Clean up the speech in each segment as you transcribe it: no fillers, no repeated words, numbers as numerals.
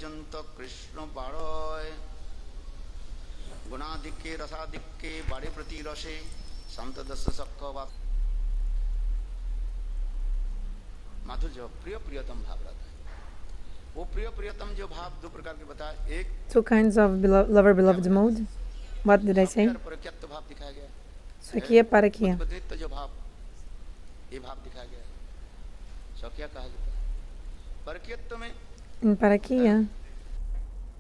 पर्यंत कृष्ण बाड़य गुणाधिक्ये रसाधिक्ये बाड़े प्रति रसे संत दस्य सखवा माधुर्य प्रिय प्रियतम भाव रहता है। वो प्रिय प्रियतम जो भाव दो प्रकार के बताए, एक two kinds of lover beloved mode. What did I say? परिक्यत्त भाव दिखाया गया, Sakya, Parakiya. जो भाव, ये भाव दिखाया गया, सखिया कहा जाता है। परिक्यत्त में In Parakiya,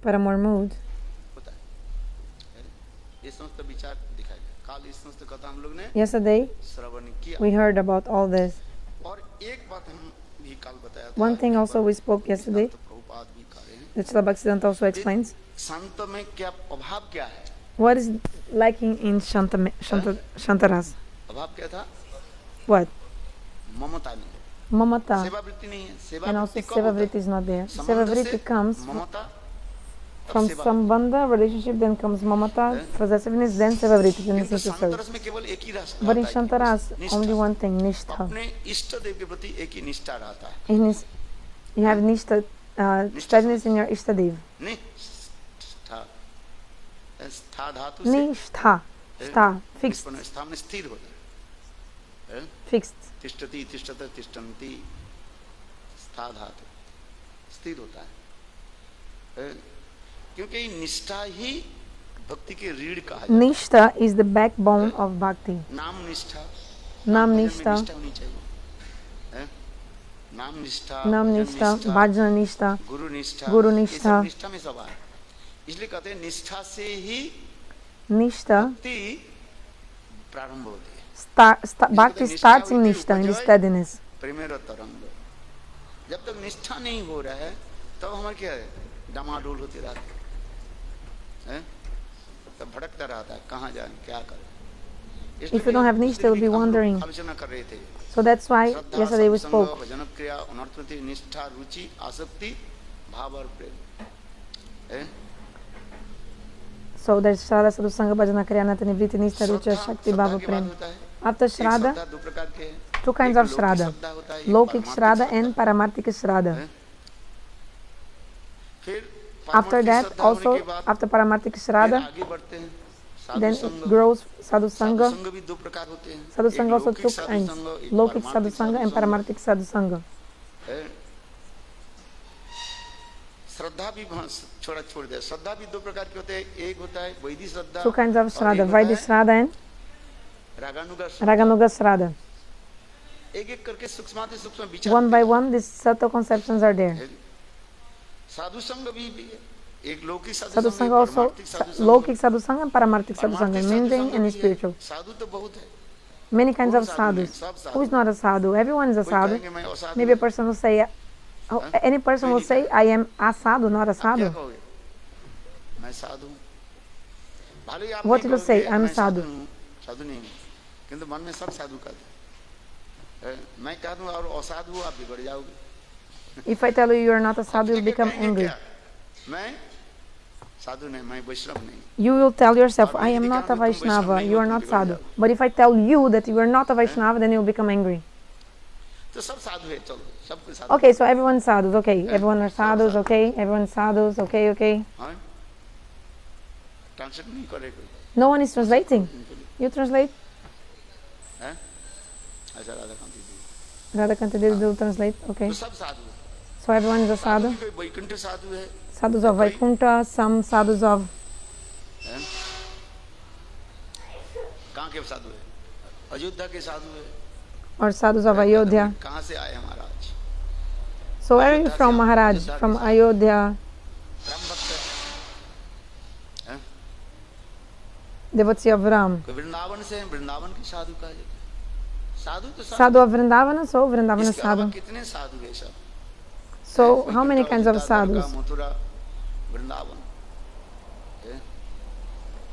Paramore mode, होता है, ये समस्त विचार दिखाया गया। काल इस समस्त कथा हम लोग ने yesterday श्रवण किया। we heard about all this. और एक बात हम भी काल बताया था, One thing also we spoke yesterday, Prabhupada भी कह रहे हैं, that Srila Bhaktisiddhanta also explains. संत में क्या अभाव क्या है? What is lacking in Shantarasa? अभाव क्या था? What? ममता नहीं, Mamata. seva-vritti नहीं है। And also seva-vritti is not there. Seva-vritti comes Mamata from sambandha, relationship, then comes mamata, possessiveness, then seva-vritti, then किंतु necessary. संतरस में केवल एक ही रस But in रहता है, Shantarasa, only one thing, nishtha. अपने इष्ट देव के प्रति एक ही निष्ठा रहता है। In his, you have nishtha, steadiness in your ishtadev. निष्ठा, स्था धातु से Nishtha, stha, fixed, स्था में स्थिर होता है, fixed. तिष्ठति तिष्ठत तिष्ठन्ति, स्था धातु स्थिर होता है, क्योंकि निष्ठा ही भक्ति के रीढ़ कहा जाता है। Nishtha is the backbone of bhakti. नाम निष्ठा, Nam भजन में nishtha, निष्ठा होनी चाहिए, नाम निष्ठा, Nam nishtha, bhajana-kriya, गुरु निष्ठा, Guru ये निष्ठा। सब निष्ठा में सब है। इसलिए कहते हैं निष्ठा से ही Nishtha, भक्ति प्रारंभ होती है। bhakti starts in nishtha, in steadiness. प्रेमेर तरंग, जब तक निष्ठा नहीं हो रहा है तब हमारे क्या है, डमाडोल होते रहते हैं, तब भटकता रहता है, कहाँ जाए क्या करें। If you don't have nishtha, you'll be wandering. आलोचना कर रहे थे, So that's why yesterday we सत्संग, spoke. भजन-क्रिया, अनर्थवृत्ति, निष्ठा, रुचि, आसक्ति, भाव और प्रेम। So there's Srada, sadhu-sanga, bhajana-kriya, anarthas, nishtha, rucha, shakti, bhava, prema. After Sraddha, दो प्रकार के हैं, two kinds of Sraddha. Lokik Sraddha and Paramatma Sraddha. फिर After that, also after Paramatma Sraddha, आगे बढ़ते हैं, then it grows sadhu-sanga. संग भी दो प्रकार होते हैं, Sadhu-sanga also two kinds. Lokik sadhu-sanga and Paramatma sadhu-sanga. श्रद्धा भी छोड़ दे, श्रद्धा भी दो प्रकार के होते हैं, एक होता है वैदिक श्रद्धा, Two kinds of Sraddha, Vaidhi Sraddha and Raganuga Sraddha. एक एक करके सूक्ष्माति सूक्ष्म विचार, One by one, these subtle conceptions are there. साधु संग भी है, एक लौकिक Sadhu-sanga also, Lokik sadhu-sanga and Paramatma sadhu-sanga, mundane and spiritual. साधु तो बहुत है, Many kinds of sadhus. Who is not a sadhu? Everyone is a sadhu. Maybe a person will say, any person will say, I am a sadhu, not a sadhu. मैं साधु, What will you say? I am sadhu. साधु नहीं, किंतु मन में सब साधु कहते हैं। मैं कह दूं और असाधु आप बिगड़ जाओगे। If I tell you you are not a sadhu, you'll become angry. मैं साधु नहीं, मैं वैष्णव नहीं। You will tell yourself, I am not a Vaishnava, you are not sadhu. But if I tell you that you are not a Vaishnava, then you'll become angry. तो सब साधु है, चलो सबको साधु। Okay, so everyone's sadhus, okay. Everyone are sadhus, okay. Everyone's sadhus, okay, okay. Translate नहीं करेगा, No one is translating. You translate? अच्छा राधाकांत जी, Radharani Krsna will translate, okay. तो सब साधु है। So everyone is a sadhu. कोई वैकुंठ साधु है, Sadhus of Vaikuntha, some sadhus of... कहाँ के साधु है? अयोध्या के साधु है, or sadhus of Ayodhya. कहाँ से आए महाराज? So where are you from, Maharaj? From Ayodhya, Ram भक्त है, devotee of Ram. कोई वृंदावन से है, वृंदावन के साधु कहा जाता है। साधु तो Sadhu of Vrindavana, so Vrindavana इसके अलावा sadhu. कितने साधु है सब? So how many kinds of sadhus? Mathura, Vrindavan,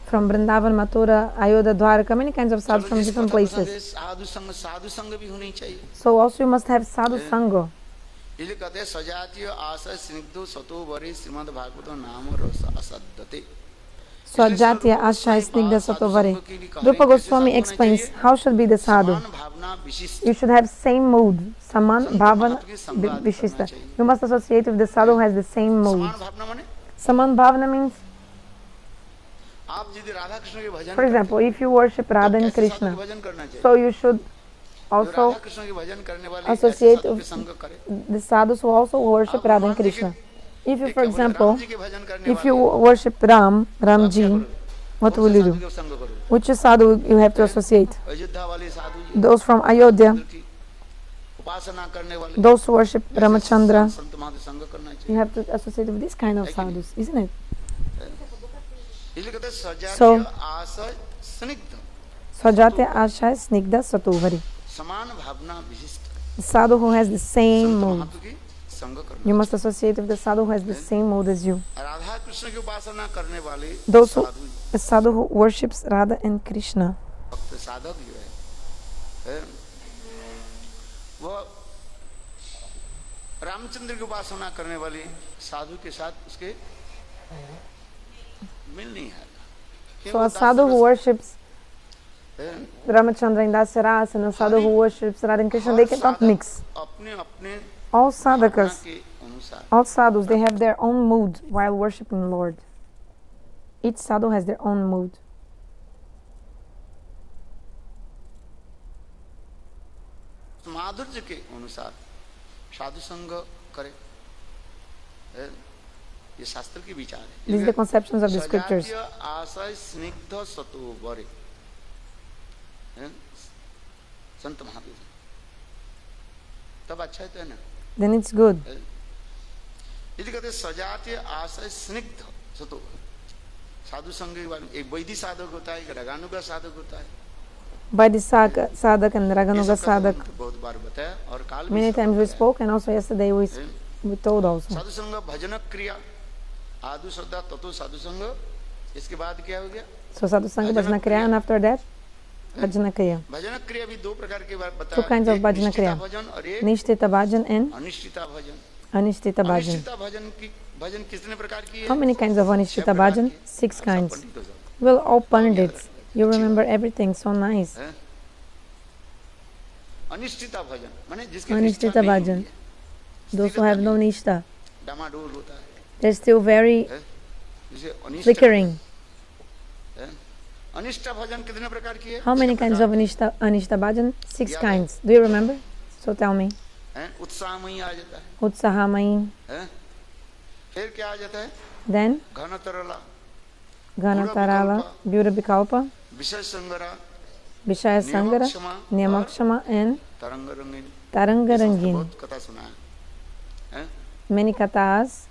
From Vrindavan, Mathura, Ayodhya, Dwarka, many kinds of sadhus from different places. साधु संग भी होनी चाहिए। So also you must have sadhu-sanga. इसलिए कहते हैं सजातीय आशय स्निग्धो सतो वरे श्रीमद् भागवतो नाम रस असद्दते। Swajatya Ashaya Snigdha Satovare. Rupa Goswami explains how should be the sadhu. Bhavna You should have same mood. Saman bhavana vishishta. You must associate with the sadhu who has the same mood. Saman bhavana means, for example, if you worship Radha and Krishna, so you should also associate with the sadhus who also worship Radha and Krishna. If you, for example, if you worship Ramji, what will you do? Which sadhu you have to associate? Those from Ayodhya, those who worship Ramachandra. You have to associate with this kind of sadhus, isn't it? So, Swajatya Ashaya Snigdha Satovari. The sadhu who has the same mood. You must associate with the sadhu who has the same mood as you. Those who, the sadhu who worships Radha and Krishna. Ramchandra की उपासना करने वाले साधु के साथ उसके मिल नहीं है. So a sadhu who worships Ramachandra in dasya and a sadhu who worships Radha and Krishna, they cannot mix. All sadhakas, all sadhus, they have their own mood while worshipping Lord. Each sadhu has their own mood. माधुर्य के अनुसार साधु संग करे. ये शास्त्र की विचार है. These are the conceptions of the scriptures. आशय स्निग्ध सतो वरे संत महावीर तब अच्छा है तो है ना. Then it's good. यदि कहते सजातीय आशय स्निग्ध सतो साधु संग के बारे में एक वैदिक साधक होता है, एक रगानुगा साधक होता है. Vaidhi sadhak and Raganuga sadhak. Many times we spoke, and also yesterday we told also. sadhu-sanga bhajana-kriya adu Sraddha tato sadhu-sanga. इसके बाद क्या हो गया? So sadhu-sanga bhajana-kriya, and after that bhajana-kriya. bhajana-kriya भी दो प्रकार के बताया. Two kinds of bhajana-kriya. Nishtita bhajan and anishtita bhajan. Anishtita bhajan. anishtita bhajan की भजन कितने प्रकार की है? How many kinds of anishtita bhajan? 6 kinds. Well, all pandits. You remember everything, so nice. Anishtita bhajan. Those who have no nishtha, they're still very flickering. How many kinds of anishtha bhajan? 6 kinds. Do you remember? So tell me. Utsahamai. Then Ghanatarala, Vyuravikalpa, Vishaya Sangara, Niyamakshama, and Tarangarangin. Many kathas.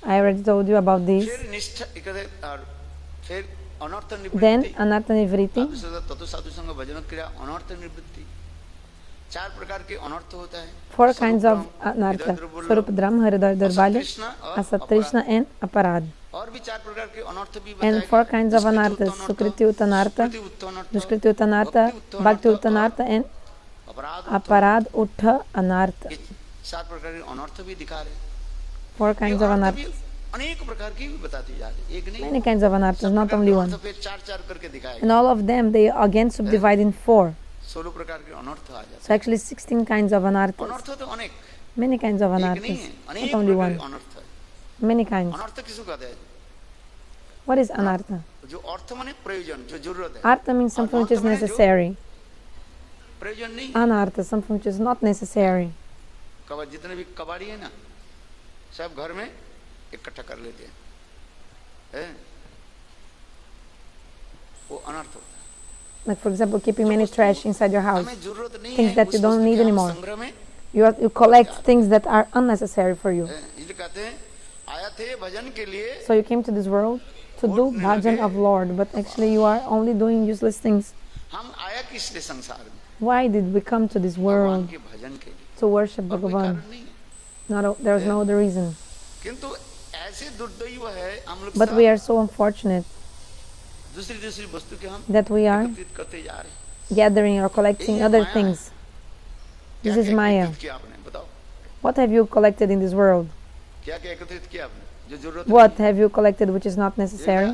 I already told you about this. Then anartha nivritti. 4 kinds of anartha. Swarupadram, Haridar Darbalya, Asatrishna, and Aparad. And 4 kinds of anarthas. Sukriti Uttanartha, Duskriti Uttanartha, Bhakti Uttanartha, and Aparad Uttha Anartha. 4 kinds of anarthas. Many kinds of anarthas, not only one. And all of them, they again subdivide in 4. So actually 16 kinds of anarthas. Many kinds of anarthas, not only one. Many kinds. What is anartha? Artha means something which is necessary. Anartha, something which is not necessary. Like for example, keeping many trash inside your house, things that you don't need anymore. You collect things that are unnecessary for you. So you came to this world to do bhajan of Lord, but actually you are only doing useless things. Why did we come to this world? To worship Bhagavan. There is no other reason. But we are so unfortunate that we are gathering or collecting other things. This is Maya. What have you collected in this world? What have you collected which is not necessary?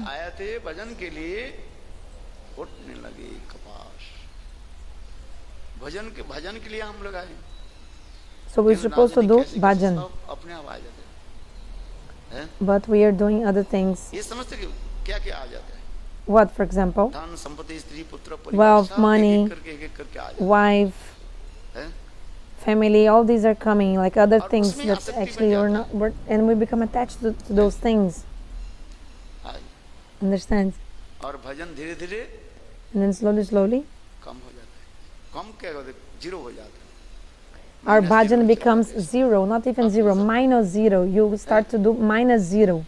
भजन के लिए हम लोग आए। So we're supposed to do bhajan, अपने आप आ जाते हैं, but we are doing other things. ये समझते कि क्या क्या आ जाता है? What, for example? धन, संपत्ति, स्त्री, पुत्र, परिवार, wealth, सब money, एक एक करके आ जाते हैं, wife, family, all these are coming like other things that actually you're not, and we become attached to those things. Understand? और भजन धीरे धीरे and then slowly कम हो जाता है। कम क्या होता है? जीरो हो जाता है। our bhajan becomes zero, not even zero, minus zero. You start to do minus zero.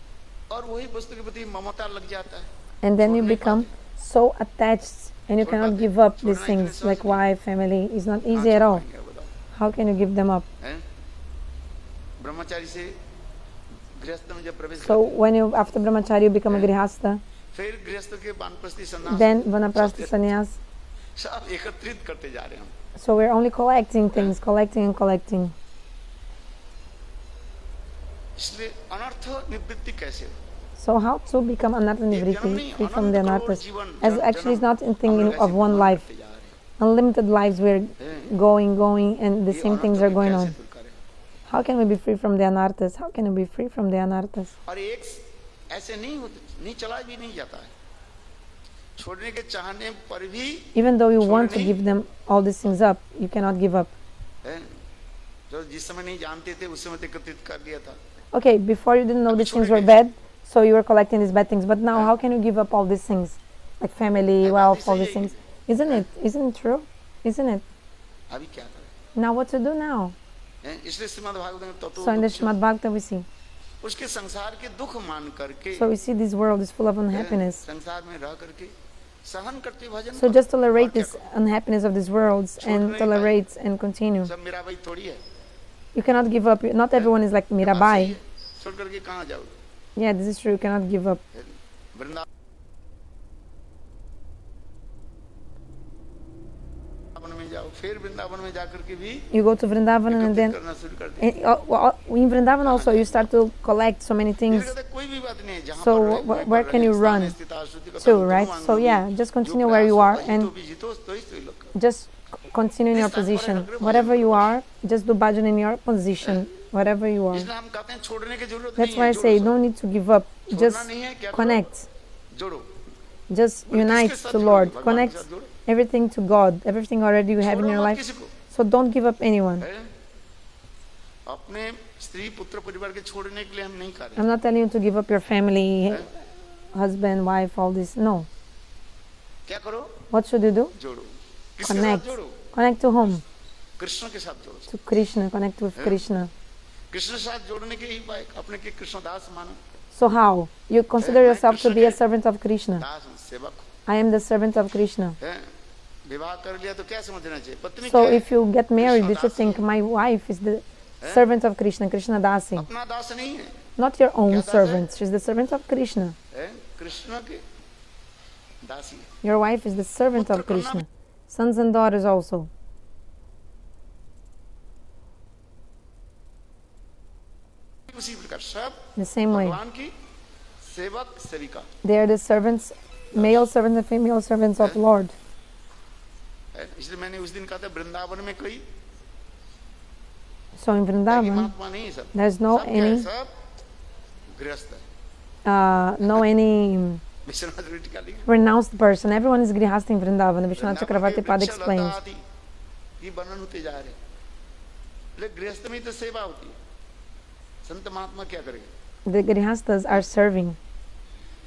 और वही वस्तु के प्रति ममता लग जाता है। And then you become so attached and you cannot give up these things like wife, family. It's not easy at all. How can you give them up? ब्रह्मचारी से गृहस्थ में जब प्रवेश, so when you after brahmacharya you become a grihastha, फिर गृहस्थ के वानप्रस्थी सन्यास, then vanaprastha sannyas. सब एकत्रित करते जा रहे हैं हम। So we're only collecting things, collecting and collecting. इसलिए अनर्थ निवृत्ति कैसे हो? So how to become anartha-nivritti, free from the anarthas? As actually it's not in thinking of one life. Unlimited lives we're going and the same things are going on. How can we be free from the anarthas? How can we be free from the anarthas? और एक ऐसे नहीं चला भी नहीं जाता है। छोड़ने के चाहने पर भी, even though you want to give them all these things up, you cannot give up. जो जिस समय नहीं जानते थे उस समय एकत्रित कर दिया था। Okay, before you didn't know these things were bad, so you were collecting these bad things. But now, how can you give up all these things, like family, wealth, all these things? Isn't it? Isn't it true? Isn't it? अभी क्या करें? Now what to do now? इसलिए श्रीमद् भागवत में तत्व, so in the Srimad Bhagavata we see. उसके संसार के दुख मान करके, so we see this world is full of unhappiness. संसार में रह करके सहन करते भजन। So just tolerate this unhappiness of these worlds and tolerate and continue. सब मीराबाई थोड़ी है। You cannot give up. Not everyone is like Mirabai. छोड़ करके कहाँ जाओ? Yeah, this is true. You cannot give up. Vrindavan में जाओ, फिर वृंदावन में जाकर के भी you go to Vrindavan and then in Vrindavan also you start to collect so many things. So where can you run to, right? So yeah, just continue where you are and just continue in your position. Whatever you are, just do bhajan in your position, whatever you are. That's why I say no need to give up. Just connect. Just unite to Lord. Connect everything to God. Everything already you have in your life. So don't give up anyone. I'm not telling you to give up your family, husband, wife, all this. No. What should you do? Connect. Connect to whom? To Krishna. Connect with Krishna. So how? You consider yourself to be a servant of Krishna. I am the servant of Krishna. So if you get married, you should think my wife is the servant of Krishna, Krishna Dasi. Not your own servant. She's the servant of Krishna. Your wife is the servant of Krishna. Sons and daughters also. The same way. They are the servants, male servants and female servants of Lord. So in Vrindavan, there's no any renounced person. Everyone is grihasth in Vrindavan. Vishwanath Chakravarti Pad explains. The grihasthas are serving.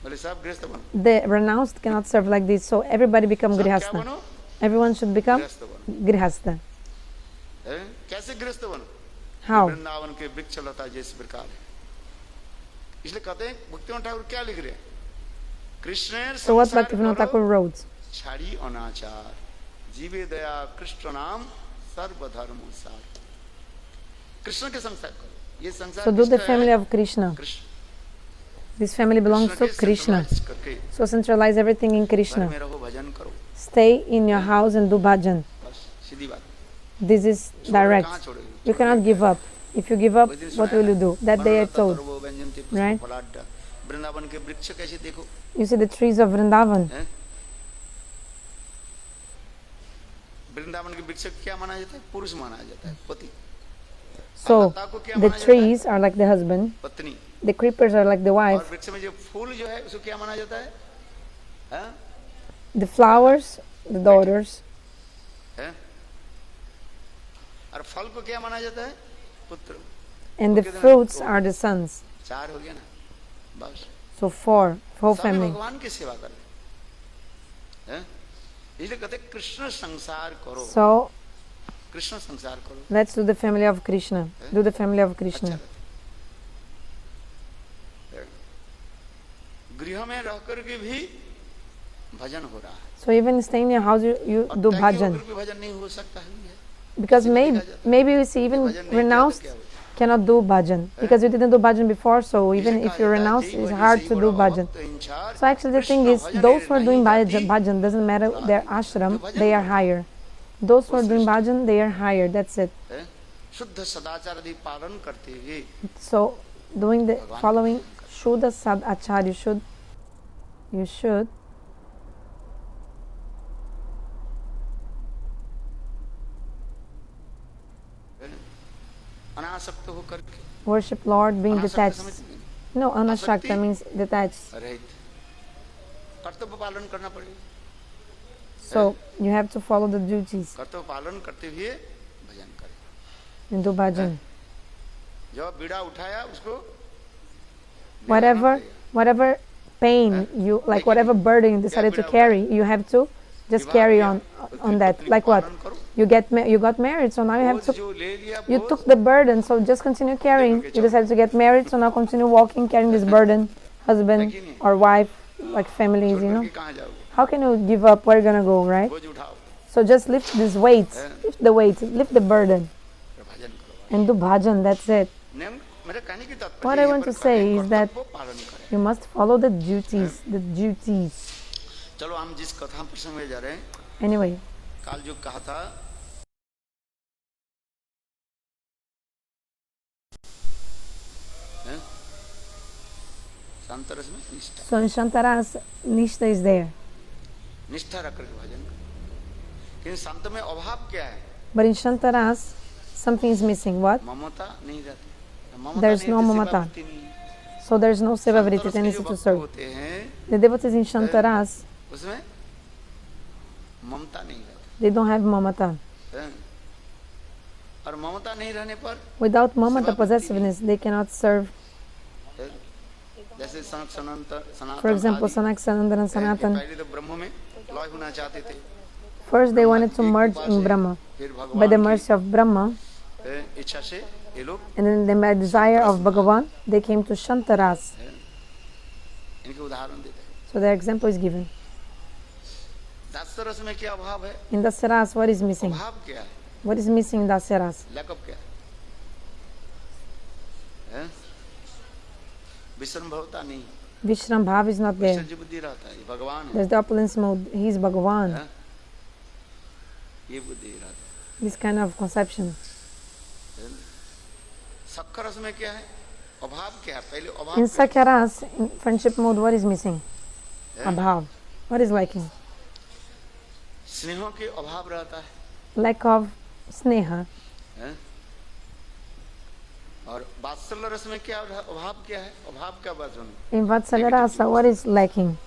The renounced cannot serve like this, so everybody become grihastha. Everyone should become grihastha. How? So what Bhaktivinoda Thakur wrote? So do the family of Krishna. This family belongs to Krishna. So centralize everything in Krishna. Stay in your house and do bhajan. This is direct. You cannot give up. If you give up, what will you do? That day I told. Right? You see the trees of Vrindavan. Vrindavan के वृक्ष को क्या माना जाता है? पुरुष माना जाता है, पति। So the trees are like the husband, पत्नी। the creepers are like the wife, और वृक्ष में जो फूल जो है उसको क्या माना जाता है? हाँ? the flowers, the daughters, हैं? और फल को क्या माना जाता है? पुत्र। and the fruits are the sons. चार हो गया ना, बस। So four family. भगवान की सेवा कर ले, हैं? इसलिए कहते हैं कृष्ण संसार करो। So कृष्ण संसार करो। let's do the family of Krishna. Do the family of Krishna. गृह में रह करके भी भजन हो रहा है। So even staying in your house, you do bhajan. भजन नहीं हो सकता है, because maybe you see even renounced cannot do bhajan because you didn't do bhajan before. So even if you renounce, it's hard to do bhajan. So actually the thing is, those who are doing bhajan doesn't matter their ashram, they are higher. Those who are doing bhajan, they are higher. That's it. So doing the following Shuddha Sadachar, you should worship Lord being detached. No, anashakta means detached. So you have to follow the duties and do bhajan. Whatever pain you like, whatever burden you decided to carry, you have to just carry on that. Like what? You got married, so now you took the burden, so just continue carrying. You decided to get married, so now continue walking, carrying this burden, husband or wife, like families, you know. How can you give up? Where are you gonna go, right? So just lift these weights, lift the burden, and do bhajan. That's it. What I want to say is that you must follow the duties. Anyway, so in Shantaras, nishtha is there. But in Shantaras, something is missing. What? There's no mamata. So there's no seva-vritti, tendency to serve. The devotees in Shantaras, they don't have mamata. Without mamata possessiveness, they cannot serve. For example, Sanak, Sanandana and Sanatan. First they wanted to merge in Brahma. By the mercy of Brahma, and then by the desire of Bhagavan, they came to Shantaras. So the example is given. In Dasya-ras, what is missing? What is missing in Dasya-ras? Vishram-bhava is not there. There's the opulence mode. He is Bhagavan. This kind of conception. In Sakya-ras, in friendship mode, what is missing? Abhav. What is lacking? Lack of sneha. In Vatsalya-rasa, what is lacking?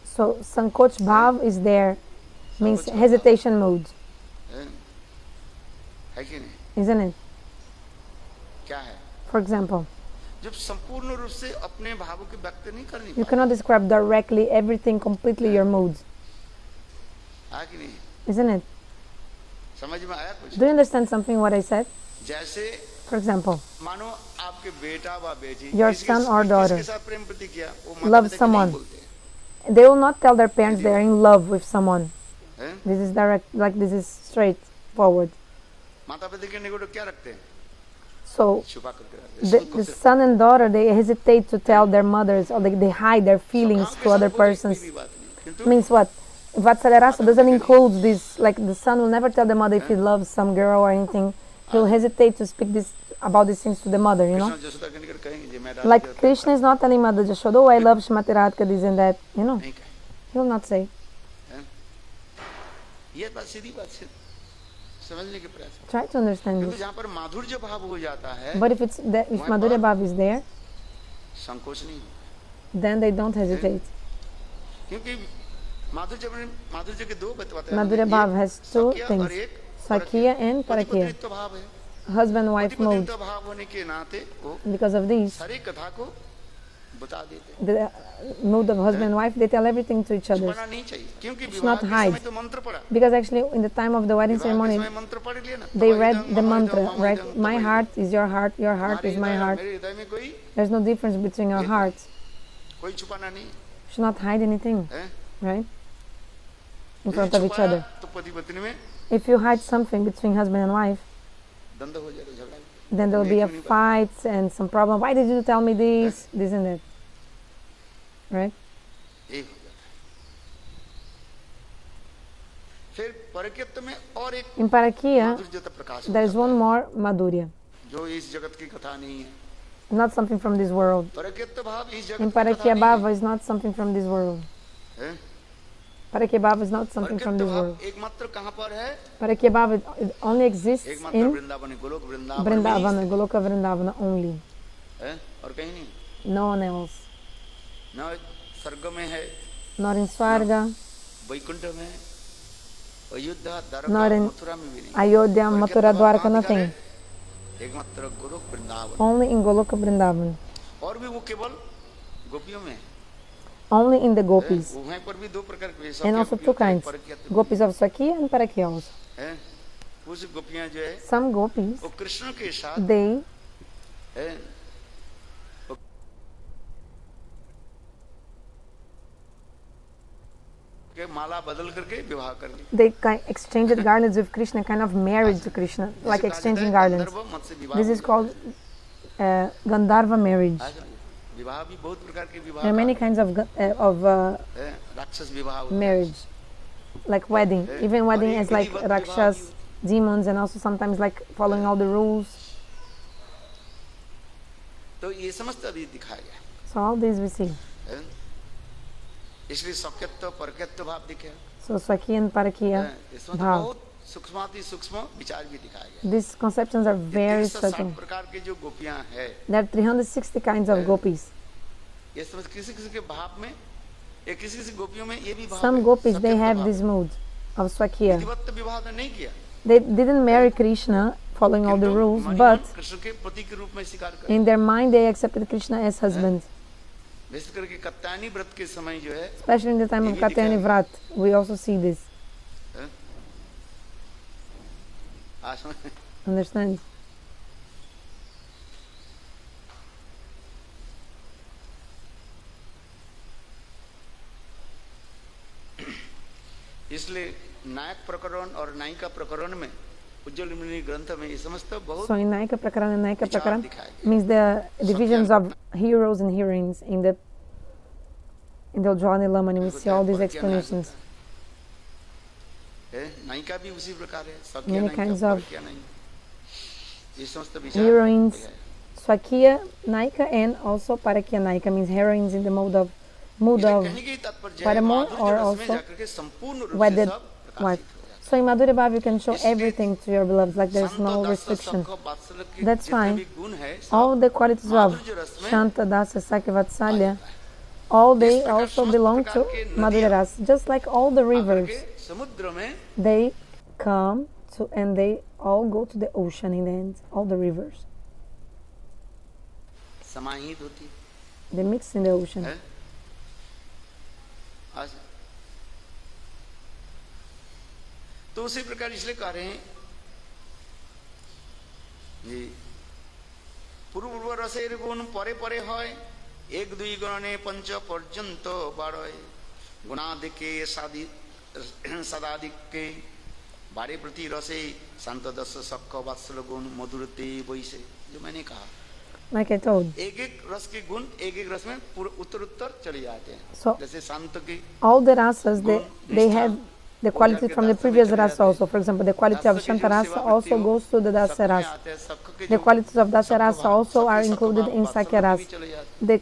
So sankoch bhav is there, means hesitation mode, isn't it? For example, you cannot describe directly everything completely your moods, isn't it? Do you understand something what I said? For example, your son or daughter loves someone. They will not tell their parents they are in love with someone. This is direct, like this is straightforward. So the son and daughter, they hesitate to tell their mothers, or they hide their feelings to other persons. Means what? Vatsalya-rasa doesn't include this, like the son will never tell the mother if he loves some girl or anything. He'll hesitate to speak this about these things to the mother, you know. Krishna Jasoda कनिकर कहेंगे जे मैं Radha Like के साथ Krishna is not telling Mother Jashoda, oh, I love Shrimati Radhika, this and that, you know. नहीं कहे He will not say. ये बात सीधी बात है, समझने के प्रयास। Try to understand क्योंकि this. जहाँ पर माधुर्य भाव हो जाता है, But if if Madhurya-bhava is there, संकोच नहीं, then they don't hesitate. क्योंकि माधुर्य के दो बताते हैं। Madhurya-bhava has two things, sakhiya and parakiya, भाव है, husband-wife mode. भाव होने के नाते वो Because of these, सारी कथा को बता देते हैं। the mood of husband-wife, they tell everything to each other. छुपाना नहीं चाहिए, क्योंकि It's विवाह not के hide. समय तो मंत्र पढ़ा, Because actually, in the time of the wedding ceremony, मंत्र पढ़ लिया ना, they read the mantra, right? My heart is your heart is my heart. मेरे हृदय में कोई There's no difference between our hearts. कोई छुपाना नहीं, Should not hide anything, है? right? In front of each other. तो पति पत्नी में If you hide something between husband and wife, द्वंद्व हो जाएगा, झगड़ा। then there will be a fight and some problem. Why did you tell me this, this and that, right? एक हो जाता है। फिर परिकियत्व में और एक In Parakiya, माधुर्यता प्रकाश हो there is जाता one more Madhurya, है, जो इस जगत की कथा नहीं है। not something from this world. परिकियत्व भाव इस जगत In की कथा नहीं Parikiyatha-bhava is not something from this world. है। Parikiyatha-bhava is not something from this world. एकमात्र कहाँ पर है? Parikiyatha-bhava it only exists एकमात्र in Vrindavan, Golok Vrindavan Vrindavana, Goloka Vrindavana only. है, और कहीं नहीं। No one else. न स्वर्ग में है, Not in Swarga, वैकुंठ में, अयोध्या, not द्वारका, in मथुरा में भी नहीं। Ayodhya, Mathura, Dwarka, nothing. एकमात्र Golok Vrindavan, Only in Goloka Vrindavana. और भी वो केवल गोपियों में है। Only in the gopis. वहाँ पर भी दो प्रकार के And also two kinds. Gopis of Sakhiya and Parakiya also. हैं, कुछ गोपियाँ जो है, Some gopis, वो कृष्ण के साथ they है, के माला बदल करके विवाह कर ली। they exchanged garlands with Krishna, kind of married to Krishna, like exchanging garlands. This is called Gandharva marriage. विवाह भी बहुत प्रकार के विवाह। There are many kinds of राक्षस विवाह, marriage, like wedding. Even wedding is like rakshas, demons, and also sometimes like following all the rules. तो ये समस्त अभी दिखाया गया। So all these we see. इसलिए सख्यत्व परकत्व भाव दिखे। So Sakhiya and Parakiya इसमें तो bhav. बहुत सूक्ष्माति सूक्ष्म विचार भी दिखाया गया। These conceptions are very subtle. प्रकार के जो गोपियां है, There are 360 kinds of gopis. ये समझ किसी किसी के भाव में, या किसी किसी गोपियों में ये भी भाव Some है, gopis they सख्यत्व have भाव। this mood of Sakhiya. विधिवत विवाह तो नहीं किया, They didn't marry Krishna following all the किंतु rules, मन but कृष्ण के पति के रूप में स्वीकार कर। in their mind they accepted Krishna as husband. विशेष करके कत्यायनी व्रत के समय जो है, Especially in the time of Katyayani Vrat, we also see this. Understand? इसलिए नायक प्रकरण और नायिका प्रकरण में उज्जवल मुनि ग्रंथ में ये समस्त बहुत So in Nayaka Prakaran and Nayika Prakaran means the divisions of heroes and heroines in the Ujjwala Lamani. We see all these explanations. नायिका भी उसी प्रकार है, Many kinds of ये समस्त विचार heroines, Swakhiya Nayika and also Parakiya Nayika means heroines in the mood of paramour or also wedded wife. So in Madhurya-bhava you can show everything to your beloveds, like there's no restriction. That's fine. All the qualities of Shanta, Dasya, Sakhiyatva-bhava, all they also belong to Madhurya-rasa. Just like all the rivers, they come to and they all go to the ocean in the end, all the rivers. They mix in the ocean. तो उसी प्रकार इसलिए कह रहे हैं ये पूर्व रसेर गुण परे परे হয় एक दुई गणे पंच पर्यंत बारय गुणादिके सदादिके बारे प्रति रसे शांत दस सख वात्सल गुण मधुरते वैसे, जो मैंने कहा, Like I told, एक एक रस के गुण एक एक रस में उत्तर उत्तर चले जाते हैं। So, जैसे शांत के all the rasas they have the quality from the previous rasa also. For example, the quality of shanta-rasa also goes to the dasya-rasa. The qualities of dasya-rasa also are included in sakya-rasa. The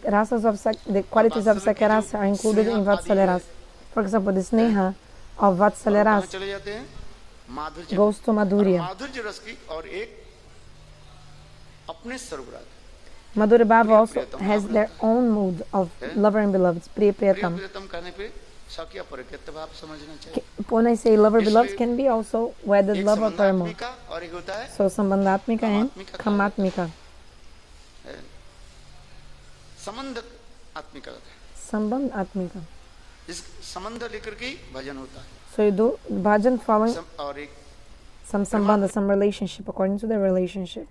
qualities of sakya-rasa are included in vatsalya-rasa. For example, the sneha of vatsalya-rasa goes to Madhurya. Madhurya-bhava also has their own mood of lover and beloved, priya-priyatam. When I say lover beloved, can be also wedded love or karma. So sambandhatmika and kamatmika. Sambandhatmika. So you do bhajan following some sambandha, some relationship, according to the relationship.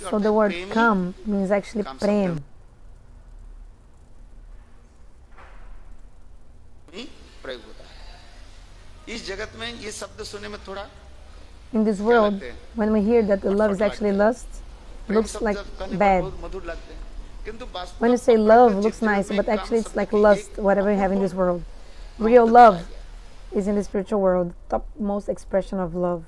So the word kam means actually prem. In this world, when we hear that the love is actually lust, looks like bad. When you say love, looks nice, but actually it's like lust, whatever you have in this world. Real love is in the spiritual world, topmost expression of love.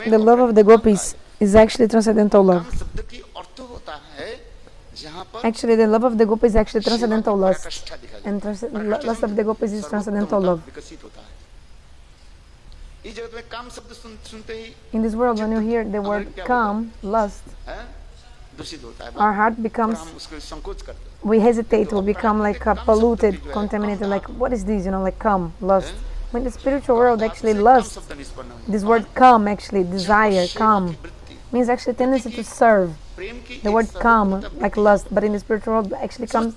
The love of the gopis is actually transcendental love. Actually, the love of the gopis is actually transcendental lust. And lust of the gopis is transcendental love. In this world, when you hear the word kam, lust, our heart becomes, we hesitate, we become like polluted, contaminated, like what is this, like kam, lust. When the spiritual world actually lust, this word kam actually, desire, kam, means actually tendency to serve. The word kam, like lust, but in the spiritual world actually comes,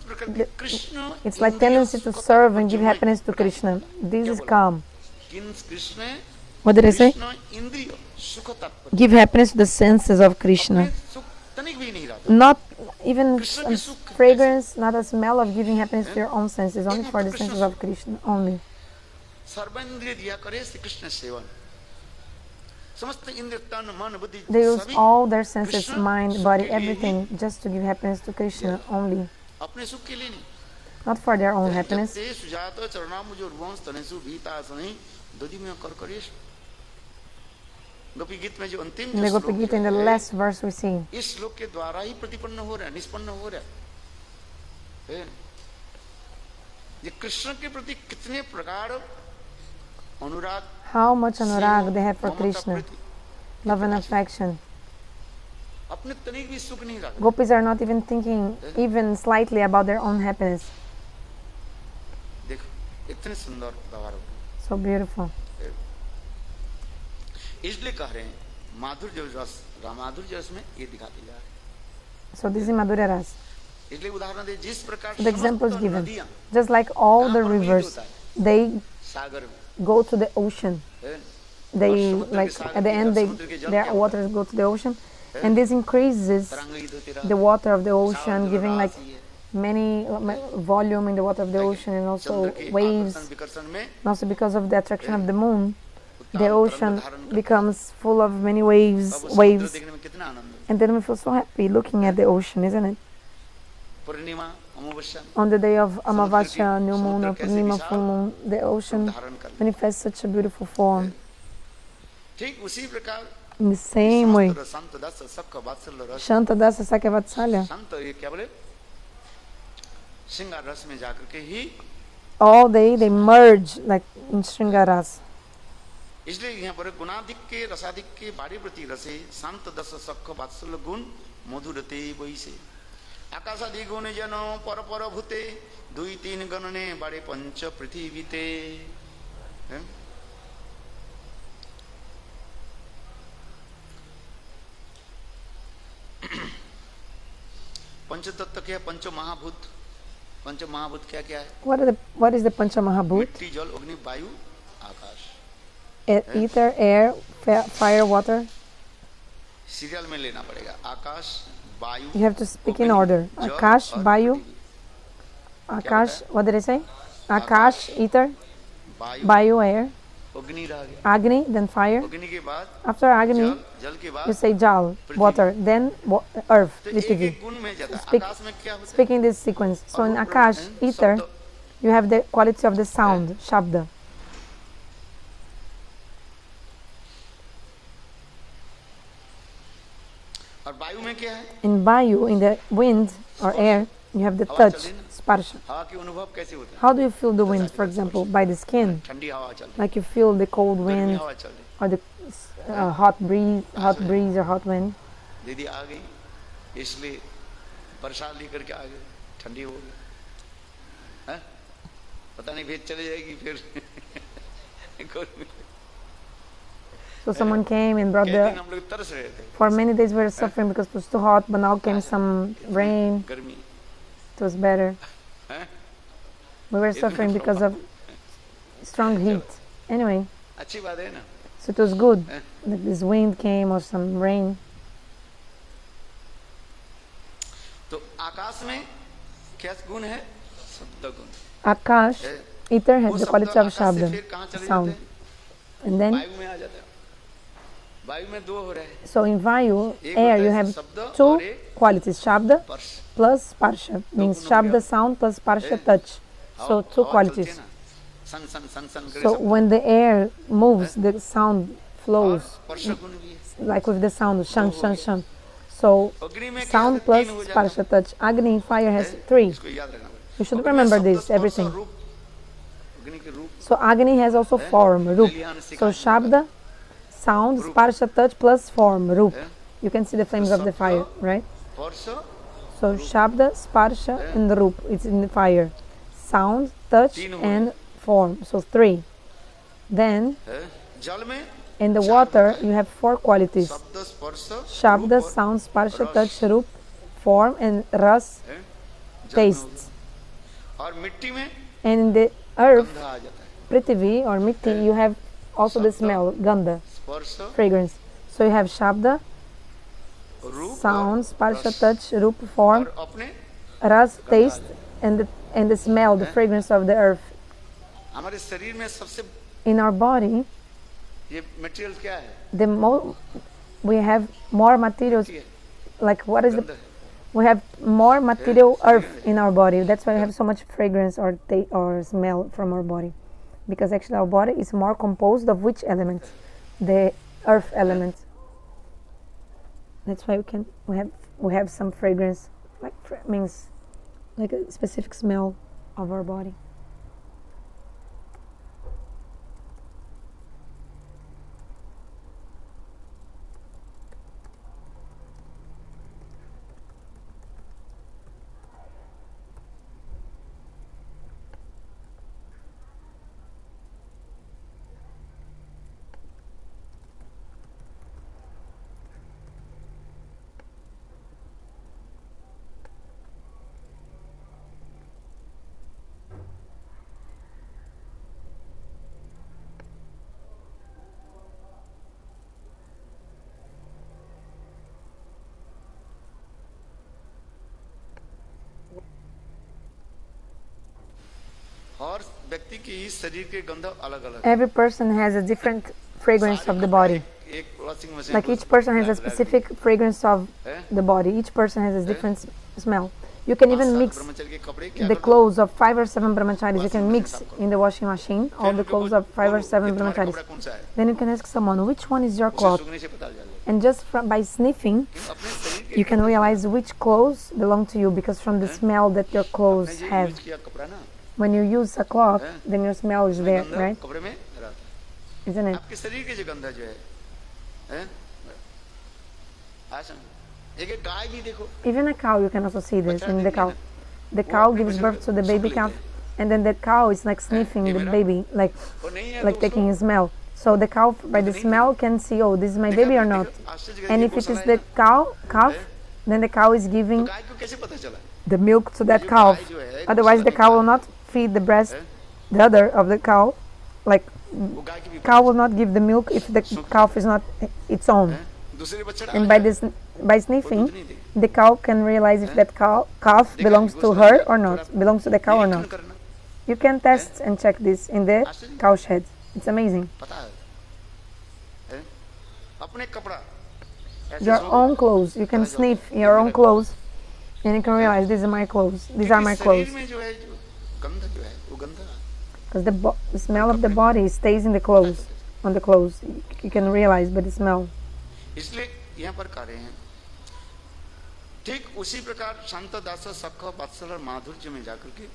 it's like tendency to serve and give happiness to Krishna. This is kam. What did I say? Give happiness to the senses of Krishna. Not even a fragrance, not a smell of giving happiness to your own senses, only for the senses of Krishna, only. They use all their senses, mind, body, everything, just to give happiness to Krishna only. Not for their own happiness. In the Gopi Gita, in the last verse we see, how much anurag they have for Krishna, love and affection. Gopis are not even thinking even slightly about their own happiness. So beautiful. So this is Madhurya-rasa. The example is given. Just like all the rivers, they go to the ocean. They, like, at the end, their waters go to the ocean. And this increases the water of the ocean, giving like many volume in the water of the ocean, and also waves. And also because of the attraction of the moon, the ocean becomes full of many waves, and then we feel so happy looking at the ocean, isn't it? On the day of Amavasya, new moon, or Purnima, full moon, the ocean manifests such a beautiful form. In the same way, Shanta, Dasya, Sakhiyatva-bhava, all day they merge like in Shringarasa. इसलिए यहाँ पर गुणाधिक्य रसाधिक्य बाड़ी प्रति रसे शांत दस सख वात्सल्य गुण मधुरते वैसे आकाशादि गुण जन पर पर भूते दुई तीन गणने बाड़े पंच पृथ्वीते पंचतत्व के पंच महाभूत पंच-महाभूत क्या क्या है? What is the pancha-bhutas? मिट्टी, जल, अग्नि, वायु, आकाश. Ether, air, fire, water. Serial में लेना पड़ेगा. आकाश, वायु. You have to speak in order. Akash, Vayu. Akash, what did I say? Akash, ether. Vayu, air. Agni, then fire. After Agni, you say Jal, water, then earth, Prithvi. Speaking this sequence. So in Akash, ether, you have the quality of the sound, Shabda. In Vayu, in the wind or air, you have the touch, sparsha. How do you feel the wind, for example, by the skin? Like you feel the cold wind or the hot breeze or hot wind. So someone came and brought for many days we were suffering because it was too hot, but now came some rain. It was better. We were suffering because of strong heat. Anyway, so it was good that this wind came or some rain. Akash, ether has the quality of Shabda, sound. And then, so in Vayu, air, you have two qualities, Shabda plus Sparsha, means Shabda sound plus Sparsha touch. So two qualities. So when the air moves, the sound flows, like with the sound, shan, shan, shan. So sound plus Sparsha touch. Agni, fire, has three. You should remember this, everything. So Agni has also form, Rup. So Shabda, sound, Sparsha, touch plus form, Rup. You can see the flames of the fire, right? So Shabda, Sparsha and Rup, it's in the fire. Sound, touch and form, so three. Then in the water you have four qualities. Shabda, sound, Sparsha, touch, Rup, form and ras, taste. And in the earth, Prithvi or Mitti, you have also the smell, Gandha, fragrance. So you have Shabda, sound, Sparsha, touch, Rup, form, ras, taste, and the smell, the fragrance of the earth. In our body, we have more materials. Like what is the? We have more material earth in our body. That's why we have so much fragrance or smell from our body, because actually our body is more composed of which element? The earth element. That's why we have some fragrance, like means like a specific smell of our body. Every person has a different fragrance of the body. Like each person has a specific fragrance of the body. Each person has a different smell. You can even mix the clothes of 5 or 7 brahmacharis. You can mix in the washing machine all the clothes of 5 or 7 brahmacharis. Then you can ask someone, which one is your cloth? And just by sniffing, you can realize which clothes belong to you, because from the smell that your clothes have. When you use a cloth, then your smell is there, right? Isn't it? Even a cow, you can also see this in the cow. The cow gives birth to the baby calf, and then the cow is like sniffing the baby, like taking his smell. So the cow, by the smell, can see, oh, this is my baby or not. And if it is the calf, then the cow is giving गाय को कैसे पता चला? the milk to that calf. Otherwise, the cow will not feed the breast, the other of the cow. Like, cow will not give the milk if the calf is not its own. And by sniffing, the cow can realize if that calf belongs to her or not, belongs to the cow or not. You can test and check this in the cow shed. It's amazing. Your own clothes, you can sniff your own clothes and you can realize these are my clothes, these are my clothes. Because the smell of the body stays in the clothes, on the clothes. You can realize by the smell. इसलिए यहाँ पर कह रहे हैं ठीक उसी प्रकार शांत दास सख वत्सल और माधुर्य में जाकर के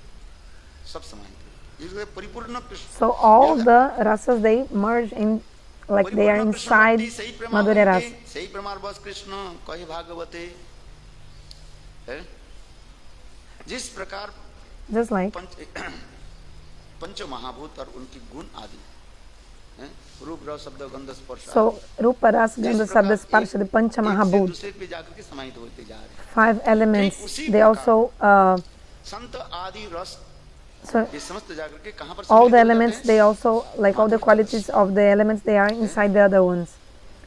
सब समाएंगे परिपूर्ण Krishna. So all the rasas, they merge in, like they are inside Madhurya-rasa. सही प्रमाण बस कृष्ण कहे भागवते है जिस प्रकार just like पंच-महाभूत और उनकी गुण आदि रूप रस शब्द गंध स्पर्श. So Rupa, Rasa, Gandha, Sabda, Sparsha, the pancha-bhutas, दूसरे पे जाकर के समाहित होते जा रहे हैं. 5 elements, they also संत आदि रस so ये समस्त जाकर के कहां पर all the elements, they also, like all the qualities of the elements, they are inside the other ones.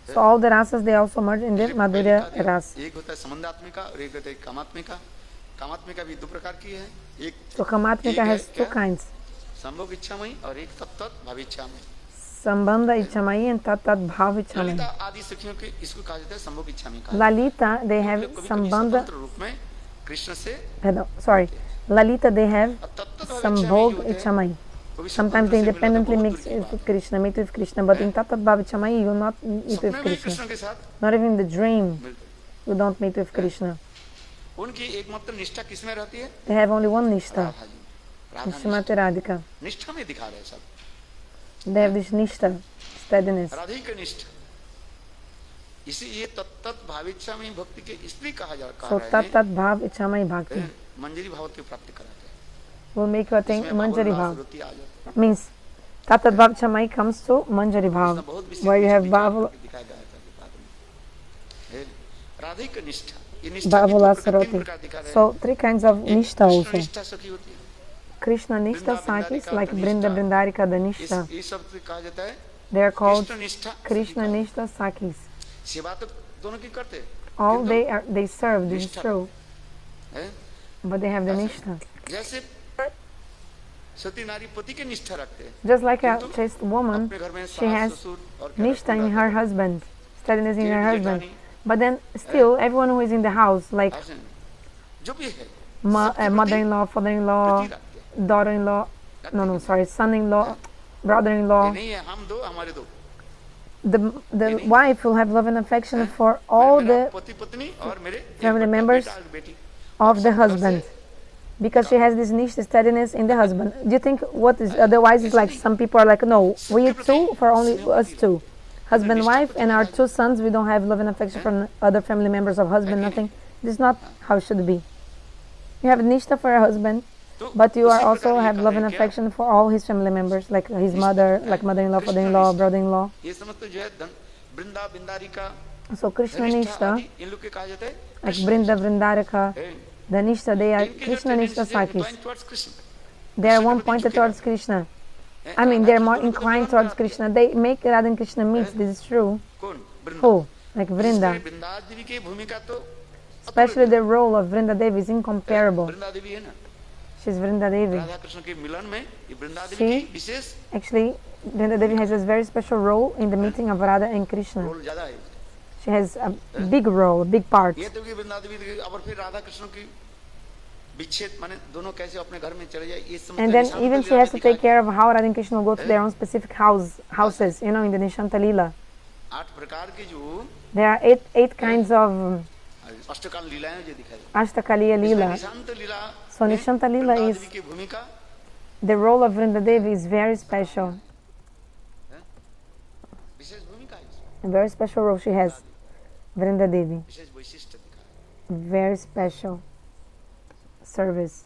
So all the rasas, they also merge in the Madhurya-rasa. एक होता है संबंधात्मिका और एक होता है कामात्मिका. कामात्मिका भी दो प्रकार की है. एक So Kamatmika has 2 kinds. संभोग इच्छामयी और एक तत्त भाव इच्छामयी. Sambandha Ichamai and Tat-tat-bhava Ichamai. Lalita आदि सखियों के इसको कहा जाता है संभोग इच्छामयी कहा. Lalita, they have Sambandha. रूप में कृष्ण से Sorry. Lalita, they have Sambhog Ichamai. Sometimes they independently mix it with Krishna, meet with Krishna, but in Tat-tat-bhava Ichamai, you will not meet with Krishna. Not even in the dream, you don't meet with Krishna. उनकी एकमात्र निष्ठा किसमें रहती है? They have only one nishtha. Srimati Radhika. निष्ठा में दिखा रहे सब. They have this nishtha, steadiness. Radhika निष्ठा. इसी ये तत्त भाव इच्छा में भक्ति के इसलिए कहा जा रहा है. So tat-tat-bhava Ichamai Bhakti मंजरी भाव की प्राप्ति कराते हैं. will make you attain Manjari Bhav. Means tat-tat-bhava Ichamai comes to Manjari Bhav, where you have Bhava. Radhika निष्ठा. Bhavula Saroti. So 3 kinds of nishtha also. Krishna-nishtha Sakis, like Vrinda-devi Her, the nishtha. ये सब कहा जाता है. They are called Krishna-nishtha Sakis. सेवा तो दोनों की करते. All they serve, this is true. But they have the nishtha. जैसे सती नारी पति के निष्ठा रखते हैं. Just like a chaste woman, she has nishtha in her husband, steadiness in her husband. But then still, everyone who is in the house, like जो भी है mother-in-law, father-in-law, daughter-in-law, son-in-law, brother-in-law, नहीं है हम दो हमारे दो. the wife will have love and affection for all the पति पत्नी और मेरे family members of the husband, because she has this niche steadiness in the husband. Do you think what is otherwise is like some people are like, no, we two for only us two, husband, wife, and our 2 sons, we don't have love and affection from other family members of husband, nothing. This is not how it should be. You have nishtha for your husband, but you are also have love and affection for all his family members, like his mother, like mother-in-law, father-in-law, brother-in-law. So Krishna-nishtha, like Vrinda-devi Her, the nishtha, they are Krishna-nishtha Sakis. They are one pointed towards Krishna. I mean, they are more inclined towards Krishna. They make Radha and Krishna meet, this is true. Who? Like Vrinda. Especially the role of Vrinda-devi is incomparable. She's Vrinda-devi. Actually, Vrinda-devi has a very special role in the meeting of Radha and Krishna. She has a big role, a big part. And then even she has to take care of how Radha and Krishna will go to their own specific houses, in the Nishanta Leela. There are eight kinds of Ashtakaliya Leela. So Nishanta Leela is, the role of Vrinda-devi is very special. A very special role she has, Vrinda-devi. Very special service.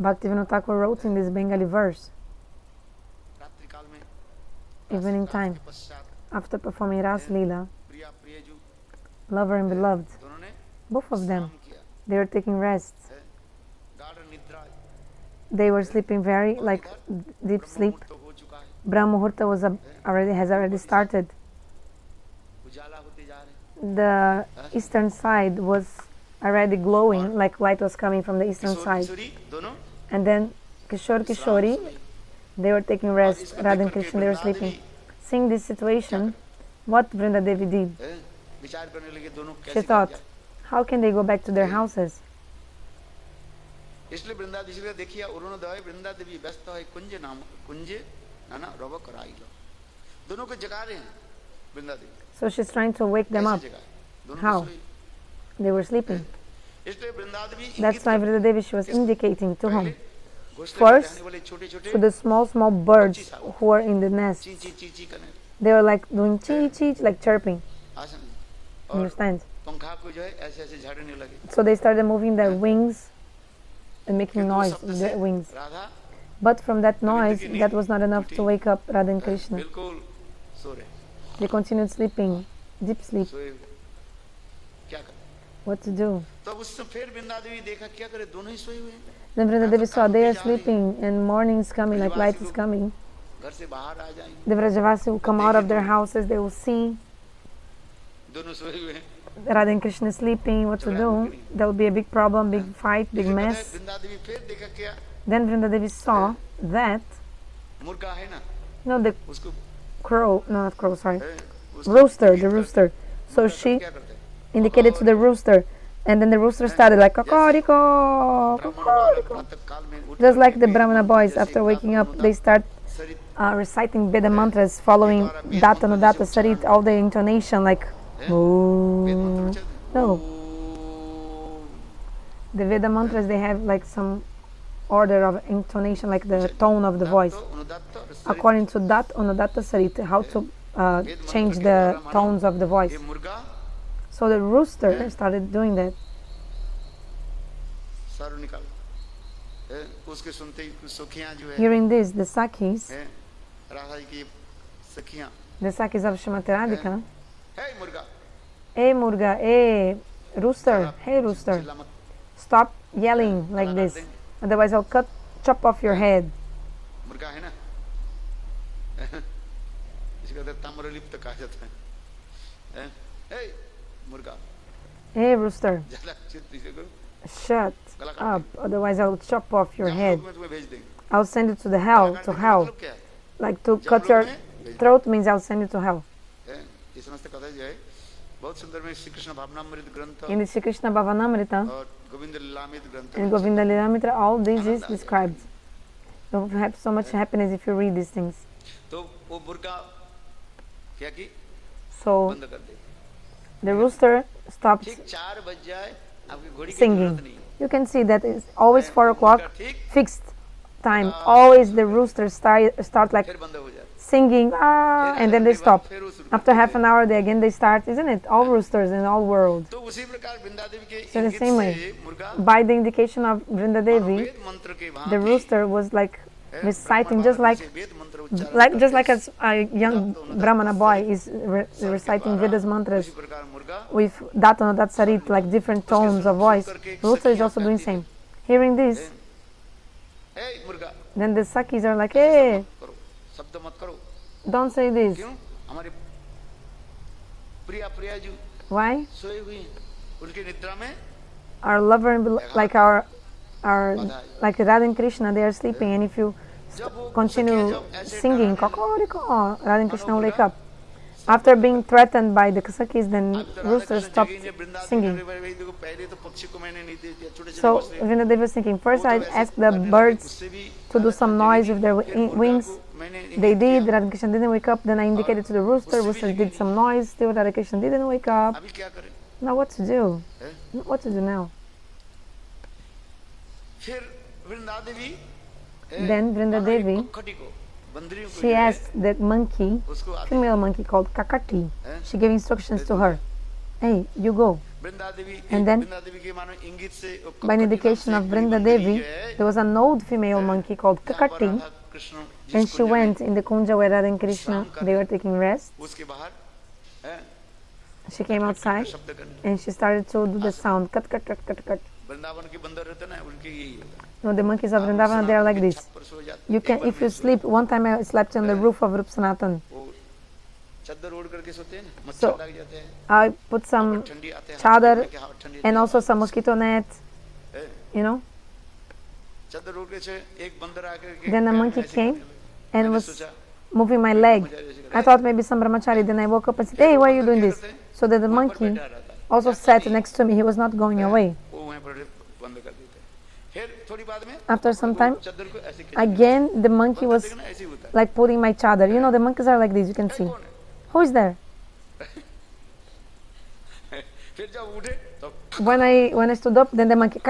Bhaktivinoda Thakur wrote in this Bengali verse, evening time, after performing Ras Leela, lover and beloved, both of them, they were taking rest. They were sleeping very deep sleep. Brahma Muhurta has already started. The eastern side was already glowing, like light was coming from the eastern side. And then Kishore Kishori, they were taking rest. Radha and Krishna, they were sleeping. Seeing this situation, what Vrinda-devi did? She thought, how can they go back to their houses? So she's trying to wake them up. How? They were sleeping. That's why Vrinda-devi, she was indicating to whom? First, to the small birds who are in the nest. They were like doing chee-chee, like chirping. Understand? So they started moving their wings and making noise with their wings. But from that noise, that was not enough to wake up Radha and Krishna. They continued sleeping, deep sleep. What to do? Then Vrinda-devi saw they are sleeping and morning is coming, like light is coming. The Vrajavasi will come out of their houses, they will see Radha and Krishna sleeping, what to do? There will be a big problem, big fight, big mess. Then Vrinda-devi saw that, no, the crow, no, not crow, sorry, rooster, the rooster. So she indicated to the rooster, and then the rooster started like kokoriko, kokoriko. Just like the Brahmana boys, after waking up, they start reciting Veda mantras, following Data Nudata Sarit, all the intonation like no. The Veda mantras, they have like some order of intonation, like the tone of the voice. According to Dat Anudatta Sarit, how to change the tones of the voice. So the rooster started doing that. Hearing this, the Sakhis of Srimati Radhika, hey Murga, hey rooster, hey rooster, stop yelling like this, otherwise I'll chop off your head. Hey rooster, shut up, otherwise I'll chop off your head. I'll send you to the hell, to hell. Like to cut your throat means I'll send you to hell. In the Sri Krishna Bhavanamrita and Govinda Lilamrita, all this is described. You'll have so much happiness if you read these things. So the rooster stopped singing. You can see that it's always 4 o'clock, fixed time. Always the roosters start like singing, and then they stop. After half an hour, they start, isn't it? All roosters in all world. So the same way, by the indication of Vrinda-devi, the rooster was like reciting, just like a young Brahmana boy is reciting Vedas mantras with Data Nadat Sarit, like different tones of voice. Rooster is also doing the same. Hearing this, then the Sakhis are like, hey, don't say this. Why? Our lover and like like Radha and Krishna, they are sleeping, and if you continue singing kokoriko, Radha and Krishna will wake up. After being threatened by the Sakhis, then rooster stopped singing. So Vrinda-devi was thinking, first I asked the birds to do some noise with their wings. They did. Radha Krishna didn't wake up. Then I indicated to the rooster. Rooster did some noise. Still Radha Krishna didn't wake up. Now what to do? What to do now? Then Vrinda-devi, she asked the monkey, female monkey called Kakati, she gave instructions to her. Hey, you go. And then, by an indication of Vrinda-devi, there was an old female monkey called Kakati, and she went in the kunja where Radha and Krishna, they were taking rest. She came outside and she started to do the sound, cut, cut, cut, cut, cut. No, the monkeys of Vrindavana, they are like this. You can, if you sleep, one time I slept on the roof of Rup Sanatan. So I put some chadar and also some mosquito net, you know. Then a monkey came and was moving my leg. I thought maybe some brahmachari. Then I woke up and said, hey, why are you doing this? So that the monkey also sat next to me. He was not going away. After some time, again the monkey was like pulling my chadar. You know, the monkeys are like this, you can see. Who is there? When I stood up, then the monkey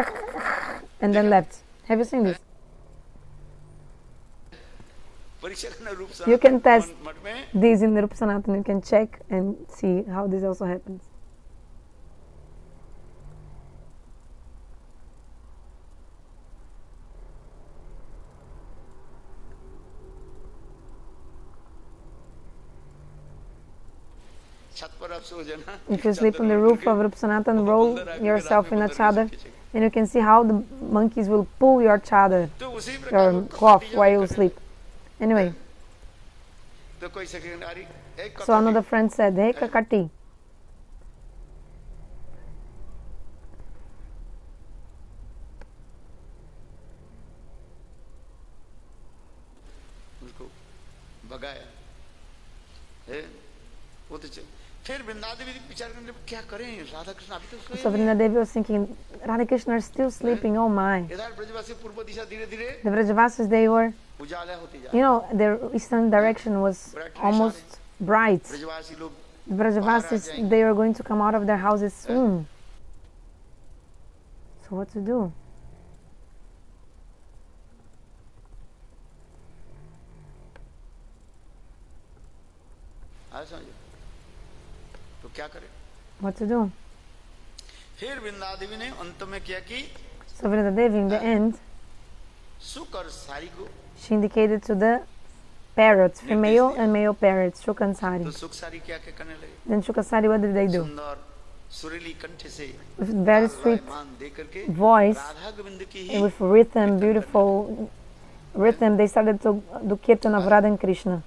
and then left. Have you seen this? You can test these in the Rupa Sanatana. You can check and see how this also happens. If you sleep on the roof of Rupa Sanatana, roll yourself in a chadar, and you can see how the monkeys will pull your chadar, your cloth, while you sleep. Anyway, so another friend said, hey Kakati, so Vrinda-devi was thinking, Radha Krishna are still sleeping, oh my. The Vrajavasis, they were, you know, their eastern direction was almost bright. The Vrajavasis, they were going to come out of their houses soon. So what to do? What to do? So Vrinda-devi in the end, she indicated to the parrots, female and male parrots, Shuk and Sari. Then Shuk and Sari, what did they do? With very sweet voice, and with rhythm, beautiful rhythm, they started to do kirtan of Radha and Krishna.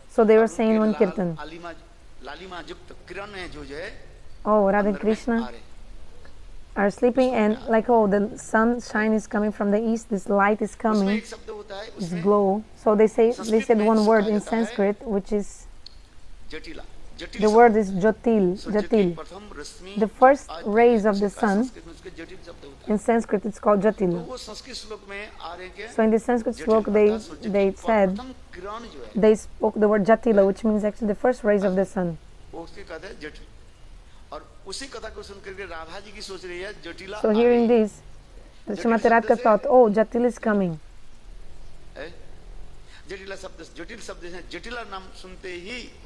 So they were saying one kirtan, oh, Radha and Krishna are sleeping, and like, oh, the sunshine is coming from the east, this light is coming, this glow. So they said one word in Sanskrit, which is, the word is Jyotil. The first rays of the sun, in Sanskrit it's called Jyotil. So in the Sanskrit slok they said, they spoke the word Jatila, which means actually the first rays of the sun. So hearing this, Srimati Radhika thought, oh, Jatil is coming.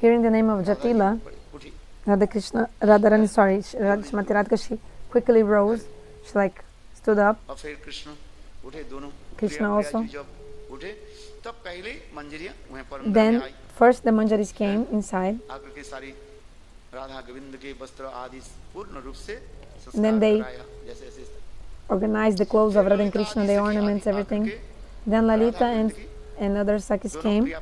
Hearing the name of Jatila, Radharani, Srimati Radhika, she quickly rose. She like stood up. Krishna also. Then first the manjaris came inside. Then they organized the clothes of Radha and Krishna, the ornaments, everything. Then Lalita and other Sakis came,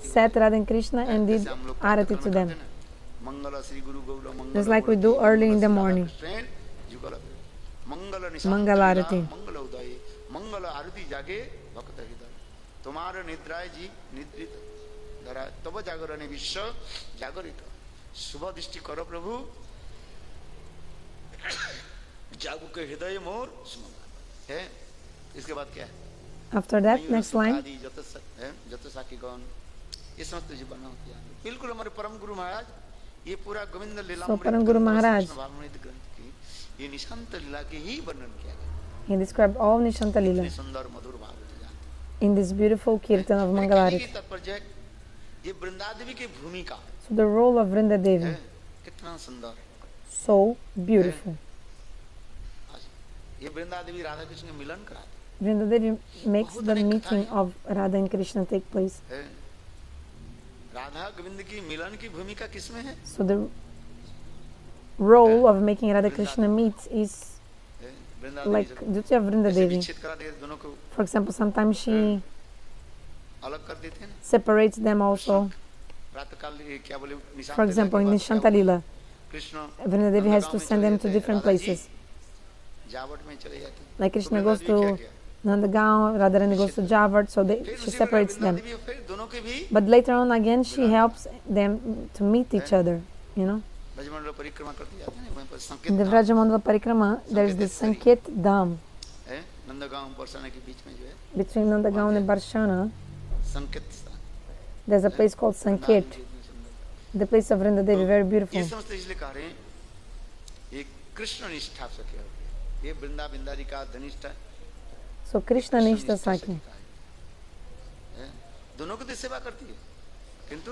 sat Radha and Krishna and did arati to them. Just like we do early in the morning. Mangala arati. तब जागरणे विश्व जागरित शुभ दृष्टि करो प्रभु जागु के हृदय मोर है। इसके बाद क्या है? After that, next line. जत साखी गण ये समस्त जीवन बिल्कुल हमारे परम गुरु महाराज ये पूरा गोविंद लीला So Param Guru Maharaj, ये निशांत लीला के ही वर्णन किया गया। he described all Nishanta Lila सुंदर मधुर भाव से जाते in this beautiful kirtan of Mangalarati. तात्पर्य ये वृंदादेवी की भूमिका, So the role of Vrinda-devi, कितना सुंदर, so beautiful. ये वृंदादेवी राधा कृष्ण के मिलन कराते, Vrinda-devi makes the meeting of Radha and Krishna take place. Radha Govind की मिलन की भूमिका किसमें है? So the role of making Radha Krishna meet is like duty of Vrinda-devi. For example, sometimes she separates them also. For example, in Nishanta Lila, Vrinda-devi has to send them to different places. Like Krishna goes to Nandagaon, Radharani goes to Javat, so she separates them. But later on again, she helps them to meet each other, you know. In the Vraja-mandala Parikrama, there is the Sanket Dham. Between Nandagaon and Barshana, there's a place called Sanket. The place of Vrinda-devi, very beautiful. So Krishna-nishtha Sakhi.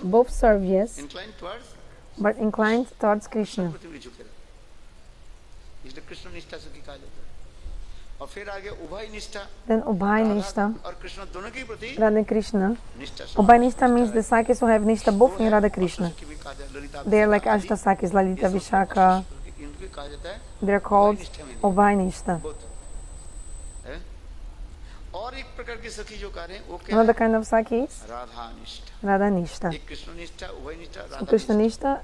Both serve, yes, but inclined towards Krishna. Then Ubhay-nishtha, Radha and Krishna. Ubhay-nishtha means the Sakhis who have nishtha both in Radha Krishna. They are like Ashta Sakhis, Lalita, Vishaka. They are called Ubhay-nishtha. Another kind of Sakhi is Radha-nishtha. So Krishna-nishtha,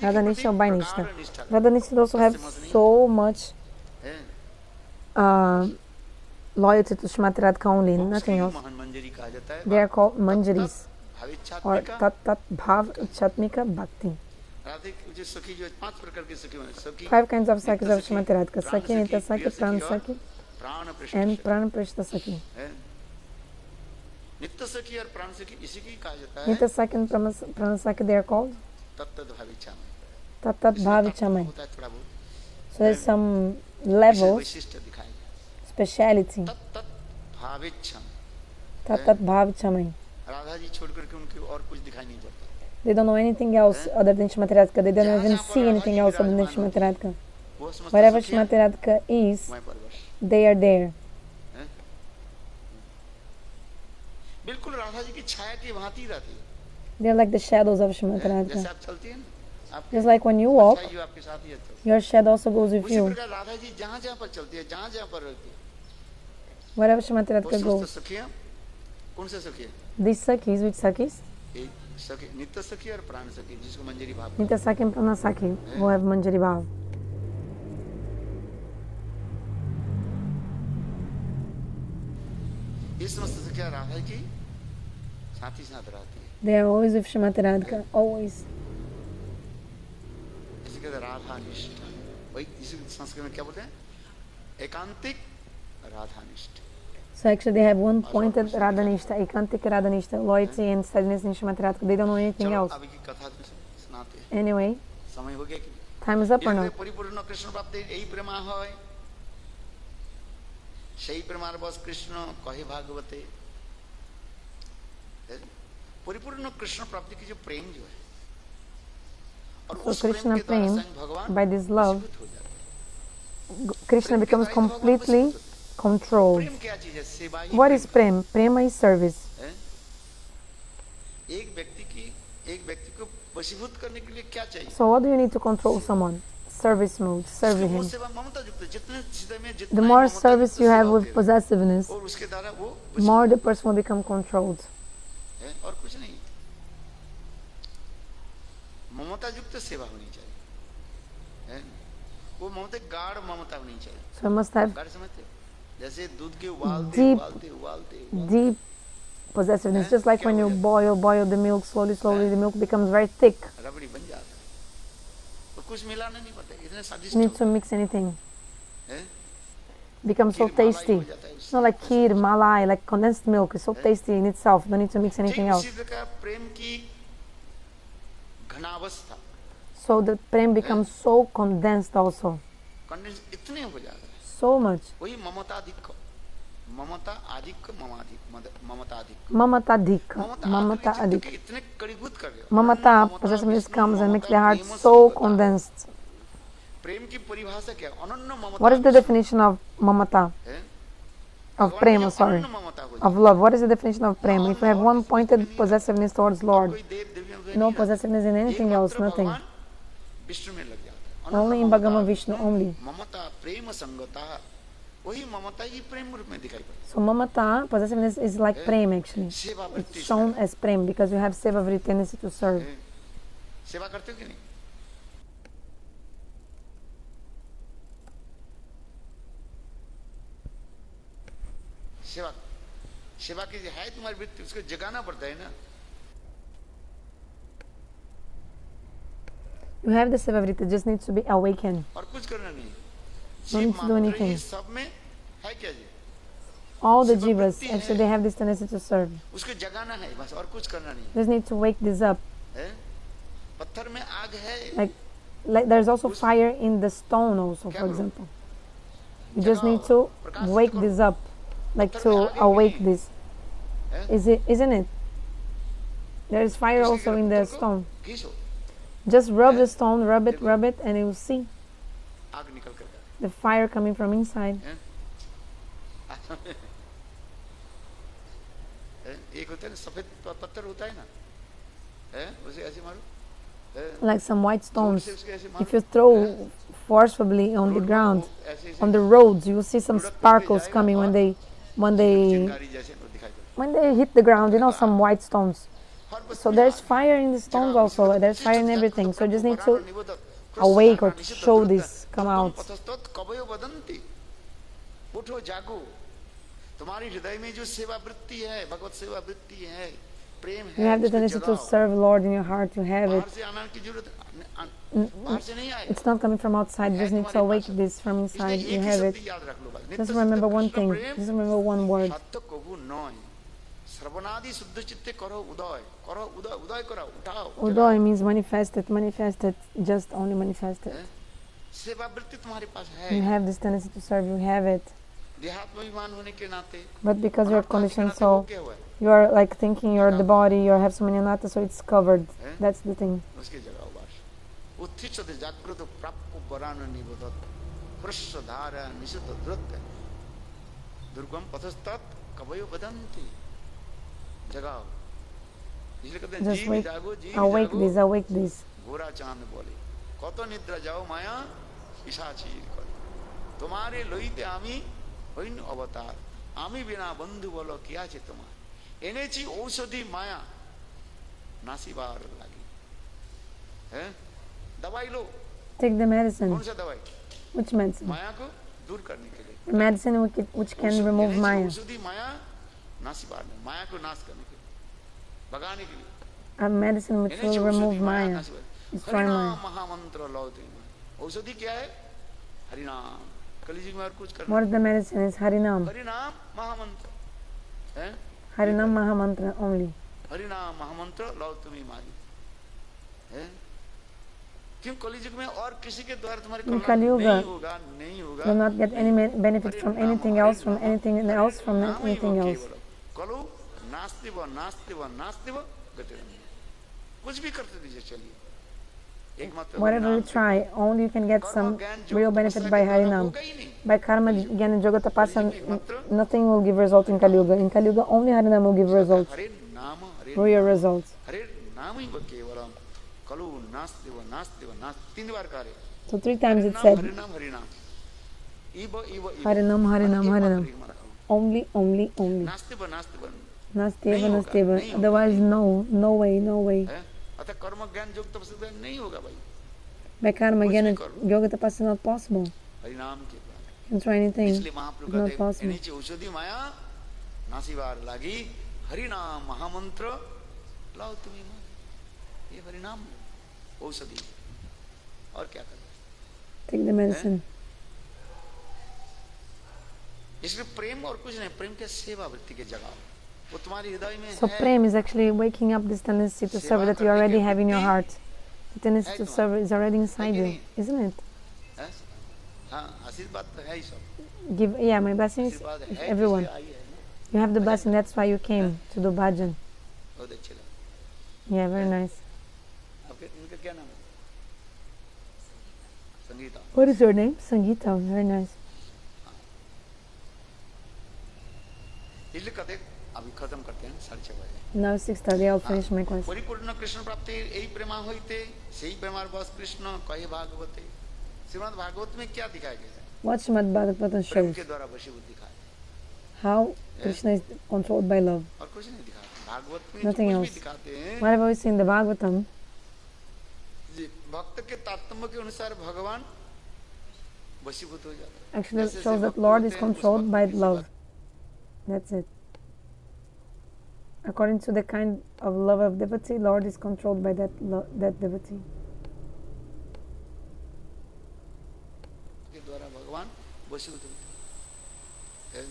Radha-nishtha, Ubhay-nishtha. Radha-nishtha also have so much loyalty to Srimati Radhika only, nothing else. They are called manjaris or tat-tat-bhav-ichatmika bhakti. 5 kinds of Sakhis of Srimati Radhika: Sakhi, Nitya Sakhi, Pran Sakhi, and Pran Prishta Sakhi. Nitya Sakhi and Pran Sakhi, they are called tat-tat-bhav-ichamai. So there is some level, speciality. Tat-tat-bhav-ichamai. They don't know anything else other than Srimati Radhika. They don't even see anything else other than Srimati Radhika. Wherever Srimati Radhika is, they are there. They are like the shadows of Srimati Radhika. Just like when you walk, your shadow also goes with you. Wherever Srimati Radhika goes. These Sakhis, which Sakhis? Nitya Sakhi and Prana Sakhi, who have Manjari Bhav. They are always with Srimati Radhika, always. So actually they have one pointed Radha-nishtha, ekantik Radha-nishtha, loyalty and steadiness in Srimati Radhika. They don't know anything else. Anyway, time is up or not? So Krishna Prem, by this love, Krishna becomes completely controlled. What is Prem? Prema is service. So what do you need to control someone? Service mode, serving him. The more service you have with possessiveness, more the person will become controlled. So you must have deep possessiveness. Just like when you boil the milk, slowly the milk becomes very thick. You need to mix anything. Becomes so tasty. It's not like kheer, malai, like condensed milk. It's so tasty in itself. Don't need to mix anything else. So the prem becomes so condensed also. Condense इतने हो जाता है, So much. वही ममताधिक, ममता अधिक, ममताधिक, Mamata-dhik. Mamata-adhik. इतने कड़ीभूत कर दिया। Mamata, possessiveness comes and makes the heart so condensed. प्रेम की परिभाषा क्या? अनन्य ममता। What is the definition of mamata? Of prema, sorry. Of love. What is the definition of prema? If you have one pointed possessiveness towards Lord, no possessiveness in anything else, nothing. Vishnu में लग जाता है। Only in Bhagavan Vishnu, only. ममता प्रेम संगता, वही ममता ही प्रेम रूप में दिखाई पड़ती है। So mamata, possessiveness is like prem actually. It's shown as prem because you have seva-vritti, tendency to serve. सेवा करते हो कि नहीं? सेवा, सेवा की है तुम्हारी वृत्ति, उसको जगाना पड़ता है ना। You have the seva-vritti, just needs to be awakened. और कुछ करना नहीं। Don't need to do anything. सब में है क्या जी? All the jivas, actually they have this tendency to serve. उसको जगाना है बस, और कुछ करना नहीं। Just need to wake this up. पत्थर में आग है। Like there's also fire in the stone also, for example. You just need to wake this up, like to awake this. Isn't it? There is fire also in the stone. Just rub the stone, rub it, and you will see the fire coming from inside. एक होता है ना सफेद पत्थर होता है ना, उसे ऐसे मारो। Like some white stones. If you throw forcefully on the ground, on the roads, you will see some sparkles coming when they hit the ground. You know, some white stones. So there's fire in the stones also. There's fire in everything. So you just need to awake or to show this come out. तुम्हारी हृदय में जो सेवा वृत्ति है, भगवत सेवा वृत्ति है, प्रेम है, you have the tendency to serve Lord in your heart. You have it. It's not coming from outside. You just need to awake this from inside. You have it. Just remember one thing. Just remember one word. Uday means manifested. Manifested. Just only manifested. You have this tendency to serve. You have it. But because you're conditioned, so you are like thinking you're the body, you have so many anarthas, so it's covered. That's the thing. Just wake, awake this, awake this. अवतार आमी बिना बंधु बोलो किया छे तुम्हार एनेची औषधि माया नासीबार लगी है। दवाई लो। Take the medicine. कौन सा दवाई? Which medicine? माया को दूर करने के लिए। Medicine which can remove maya. औषधि माया नासीबार, माया को नाश करने के लिए, भगाने के लिए। A medicine which will remove maya, destroy maya. महामंत्र लो तुम्हें। औषधि क्या है? हरिनाम। What is the medicine? It's Harinam. Harinam Mahamantra. Harinam Mahamantra only. Harinam Mahamantra lau tumi mari. क्यों कलियुग में और किसी के द्वारा तुम्हारे कल्याण नहीं होगा, नहीं होगा। You will not get any benefit from anything else, from anything else, from anything else. कलो नास्ति व नास्ति व नास्ति व गति कुछ भी करते दीजिए चलिए। Whatever you try, only you can get some real benefit by Harinam. By karma, jnana, yoga, tapasya, nothing will give result in Kali Yuga. In Kali Yuga, only Harinam will give results, real results. So 3 times it said, Harinam, Harinam, Harinam. Only, only, only. Nasteva, Nasteva. Otherwise, no, no way, no way. कर्म ज्ञान योग तपस्या नहीं होगा भाई। By karma, jnana, yoga, tapasya not possible. हरिनाम के द्वारा। You can try anything. इसलिए महाप्रभु कहते हैं नीचे औषधि माया नासीबार लागी, हरिनाम महामंत्र लाओ तुम्हें मां। ये हरिनाम औषधि और क्या करना? Take the medicine. इसलिए प्रेम और कुछ नहीं, प्रेम के सेवा वृत्ति के जगह। So prem is actually waking up this tendency to serve that you already have in your heart. Chaitanya to serve is already inside you, isn't it? हाँ आशीर्वाद तो है ही सब Give, yeah, my blessings आशीर्वाद is है everyone. इसलिए आई है ना You have the blessing, that's why you came to do bhajan. बहुत अच्छे लगा Yeah, very nice. आपके इनका क्या नाम है Sangeeta What is your name? Sangeeta, very nice. इसलिए कहते अभी खत्म करते हैं 6:30 बजे Now 6:30, I'll finish my class. परिपूर्ण कृष्ण प्राप्ति यही प्रेमा होइते सही प्रेमार बस कृष्ण कहे भागवते श्रीमद् भागवत में क्या दिखाया गया है What Srimad Bhagavatam Prem shows? के द्वारा वशीभूत दिखाया How Krishna is controlled by love. और कुछ नहीं दिखाया भागवत में Nothing जो कुछ else. भी दिखाते हैं Whatever we see in the Bhagavatam, भक्त के तारतम्य के अनुसार भगवान वशीभूत हो जाता है actually shows that Lord is controlled by love. That's it. According to the kind of love of devotee, Lord is controlled by that devotee. के द्वारा भगवान वशीभूत होते हैं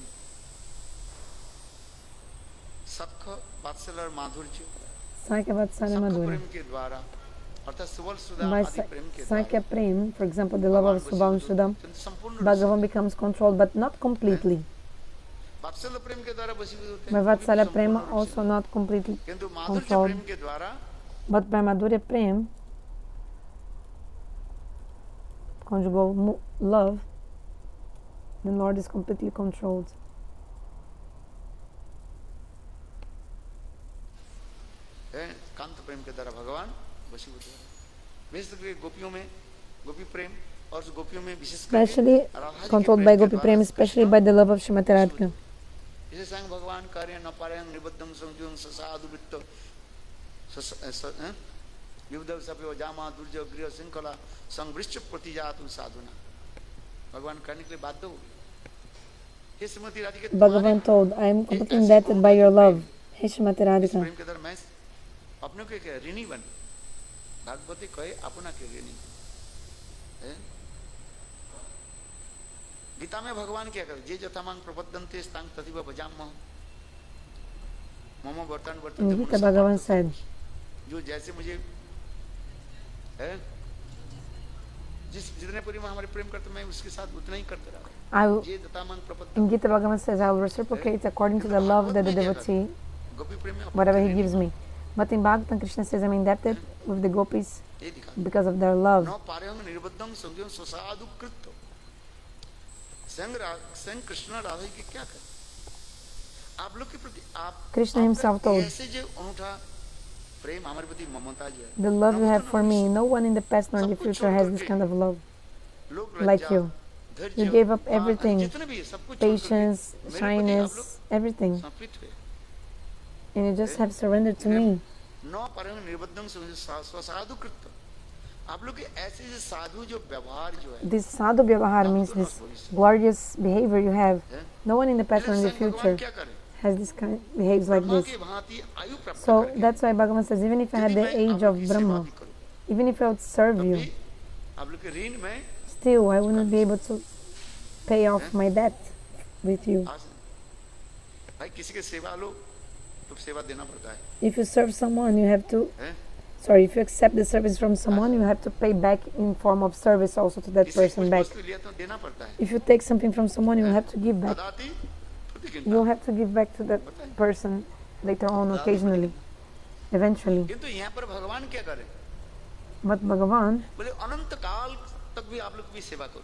सख वात्सल्य और माधुर्य Sakhiyatva-bhava सख Madhurya. प्रेम के द्वारा अर्थात सुबल सुधा By आदि प्रेम के Sakhya द्वारा Prem, for example, the love of Subal and Shuddha, संपूर्ण रूप से Bhagavan becomes controlled, but not completely. वात्सल्य प्रेम के द्वारा वशीभूत होते By हैं Vatsalya Prema, also not completely किंतु माधुर्य controlled. प्रेम के द्वारा But by Madhurya Prem, conjugal love, the Lord is completely controlled. Kant प्रेम के द्वारा भगवान वशीभूत हो बेसिकली गोपियों में गोपी प्रेम और गोपियों में विशेष Especially controlled by Gopi Prem, especially by the love of Srimati Radhika. इसे संग भगवान कार्य न पारयं निबद्धं संजुं साधु वृत्त विविध सपयो जामा दुर्जय गृह श्रृंखला संवृश्च प्रतिजातु साधुना भगवान करने के लिए बाध्य हो हे Shrimati Radhika Bhagavan told, I am completely indebted by your love. Hey Srimati Radhika. प्रेम के द्वारा मैं अपने को क्या ऋणी बन भागवती कहे अपना के ऋणी गीता में भगवान क्या करे जे जथामांग प्रपद्यन्ते स्तांग तथिव भजामः मम वर्तन In Gita, वर्तन Bhagavan said, जो जैसे मुझे है जितने पूरी में हमारे प्रेम करते मैं उसके साथ उतना ही करते रहा I will, जे जथामांग प्रपद्यन्ते in Gita, Bhagavan says, I will reciprocate according to the love that the devotee, गोपी प्रेम में whatever he gives me. But in Bhagavatam, Krishna says, I am indebted with the gopis ये दिखा because of their love. न पारयं निर्बद्धं संज्ञं स्वसाधु कृत्य संग कृष्ण राधा के क्या कर आप लोग के प्रति आप Krishna himself told, ऐसे जो अनूठा प्रेम हमारे प्रति ममता जो है the love you have for me, no one in the past nor in the future has this kind of love लोग like you. You gave up everything, जितने भी सब कुछ patience, shyness, everything, समर्पित हुए and you just have surrendered to me. न पारयं निर्बद्धं संज्ञं स्वसाधु कृत्य आप लोग के ऐसे जो साधु जो व्यवहार जो है This sadhu vyavahar means this glorious behavior you have. No one in the past or in the future क्या करें has this kind behaves like Brahma this. के भांति आयु प्राप्त So करके that's why Bhagavan says, even if I had यदि the मैं age आप लोग of की Brahma, सेवा भी करूं, even if I would serve तब you, भी आप लोग के ऋण में still I wouldn't be able to pay off my debt with you. भाई किसी के सेवा लो तो सेवा देना पड़ता है If you serve someone, you have to, हैं? if you accept the service from someone, you have to pay back in form of service also to that किसी से person कुछ back. वस्तु लिया तो देना पड़ता है If you take something from someone, you will have to give back. अदाती You'll have to give back to that person later on, occasionally, eventually. किंतु यहाँ पर भगवान क्या करे But Bhagavan, बोले अनंत काल तक भी आप लोग की सेवा करो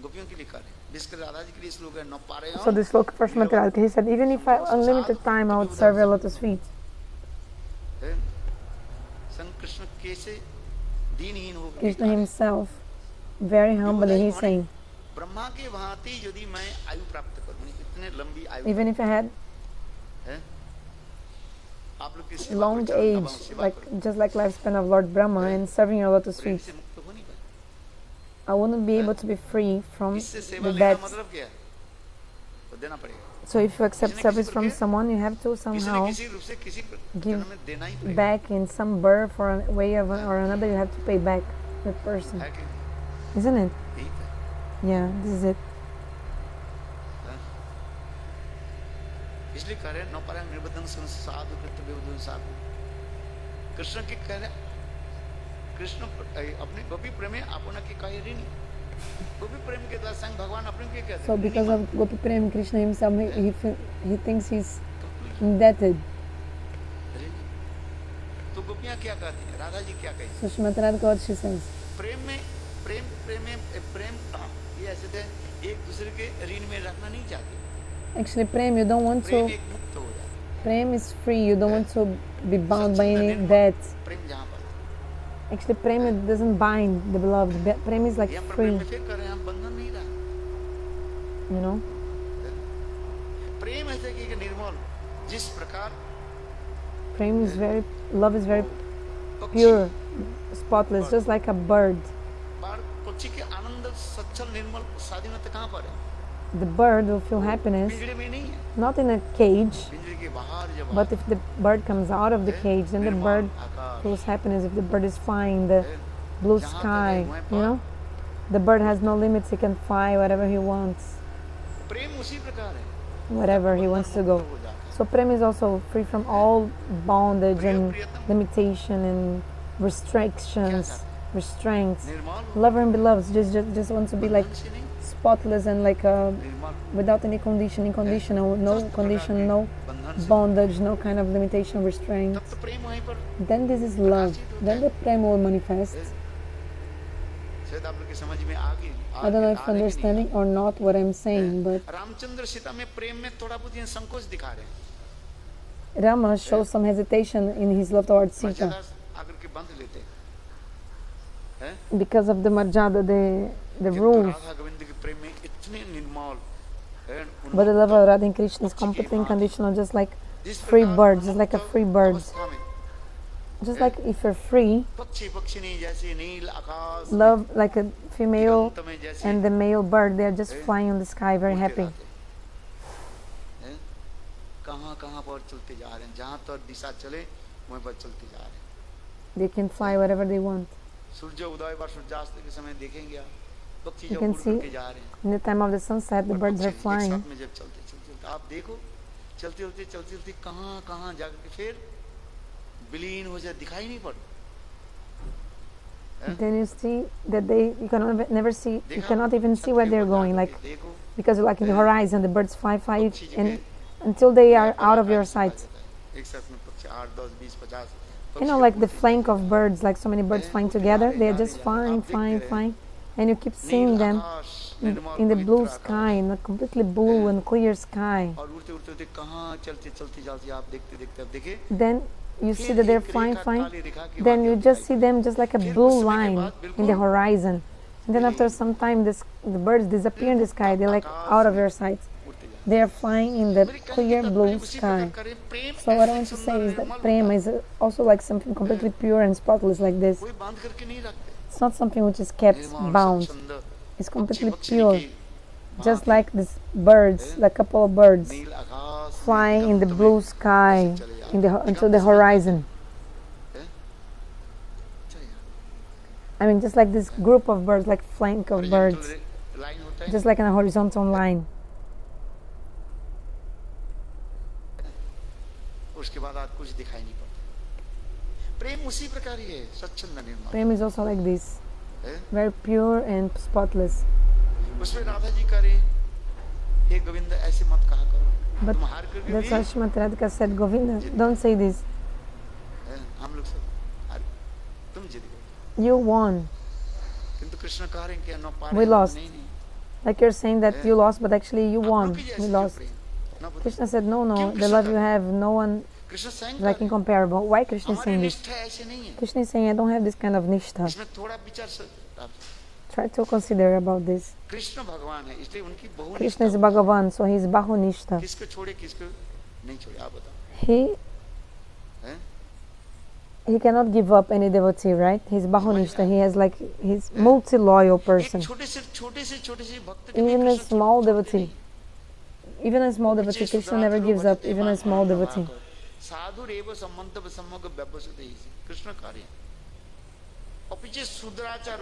गोपियों के लिए करे विशेषकर राधा जी के लिए श्लोक है न पारे so this sloka first Radharani, he said, even if I unlimited time, I would serve your lotus feet. संग कृष्ण कैसे दीनहीन हो गए Krishna himself, very humbly, he's saying, Brahma के भांति यदि मैं आयु प्राप्त करूं इतने लंबी आयु even if I had है आप लोग की सेवा long करो, चरण age, दबाओ, सेवा like करो, just like lifespan of Lord Brahma and serving your lotus Prem feet, से मुक्त हो नहीं पाए I wouldn't be able to be free from इससे सेवा the लेना debts. मतलब क्या है तो देना पड़ेगा So if you accept service from someone, you have to किसी न somehow किसी रूप से किसी give जन्म में देना ही पड़ेगा back in some birth or a way of or another. You have to pay back that person, है कि isn't it? यही था Yeah, this is it. इसलिए कह रहे न पारयं निर्बद्धं साधु कृत्य विबुधं साधु कृष्ण की कह रहे कृष्ण अपने गोपी प्रेम में अपना की कहे ऋणी गोपी प्रेम के द्वारा संग भगवान अपने के कहते हैं So because of Gopi Prem, Krishna himself, he thinks he's indebted. तो गोपियां क्या कहती हैं, राधा जी क्या कहती So Srimati Radhika, what she says? प्रेम में प्रेम ये ऐसे थे एक दूसरे के ऋण में रखना नहीं चाहते. Actually, Prem, you don't want to. प्रेम एक मुक्त हो जाता. Prem is free. You don't want to be bound by any debts. प्रेम जहाँ पर. Actually, Prem it doesn't bind the beloved. Prem is like free. प्रेम में फिर कर रहे हैं हम बंधन नहीं रहा. You know. प्रेम ऐसे कि निर्मल जिस प्रकार. Prem is very, love is very pure, spotless, just like a bird. पक्षी के आनंद सच्चल निर्मल स्वाधीनता कहाँ पर है? The bird will feel happiness not in a cage, but if the bird comes out of the cage, then the bird feels happiness. If the bird is flying in the blue sky, you know, the bird has no limits. He can fly wherever he wants, wherever he wants to go. So Prem is also free from all bondage and limitation and restrictions, restraints. Lover and beloved just wants to be like spotless and like without any condition, unconditional, no condition, no bondage, no kind of limitation, restraint. Then this is love. Then the Prem will manifest. I don't know if you're understanding or not what I'm saying, but Rama shows some hesitation in his love towards Sita because of the marjada, the rules. But the love of Radha and Krishna is completely unconditional, just like free birds, just like a free bird. Just like if you're free, love like a female and the male bird, they're just flying in the sky, very happy. They can fly wherever they want. You can see in the time of the sunset, the birds are flying. Then you see that you cannot never see, you cannot even see where they're going, like because like in the horizon, the birds fly, and until they are out of your sight. You know, like the flank of birds, like so many birds flying together, they are just flying, and you keep seeing them in the blue sky, in a completely blue and clear sky. Then you see that they're flying, then you just see them just like a blue line in the horizon. And then after some time, the birds disappear in the sky, they're like out of your sight. They are flying in the clear blue sky. So what I want to say is that prema is also like something completely pure and spotless like this. It's not something which is kept bound. It's completely pure. Just like these birds, like a couple of birds flying in the blue sky until the horizon. I mean, just like this group of birds, like flank of birds, just like in a horizontal line. Prem is also like this, very pure and spotless. But that's why Srimati Radhika said, Govinda, don't say this. You won. We lost. Like you're saying that you lost, but actually you won. We lost. Krishna said, no, the love you have, no one like incomparable. Why Krishna is saying this? Krishna is saying, I don't have this kind of nishtha. Try to consider about this. Krishna is Bhagavan, so he is bahunishta. He cannot give up any devotee, right? He's bahunishta. He has like, he's multi-loyal person. Even a small devotee, Krishna never gives up, even a small devotee.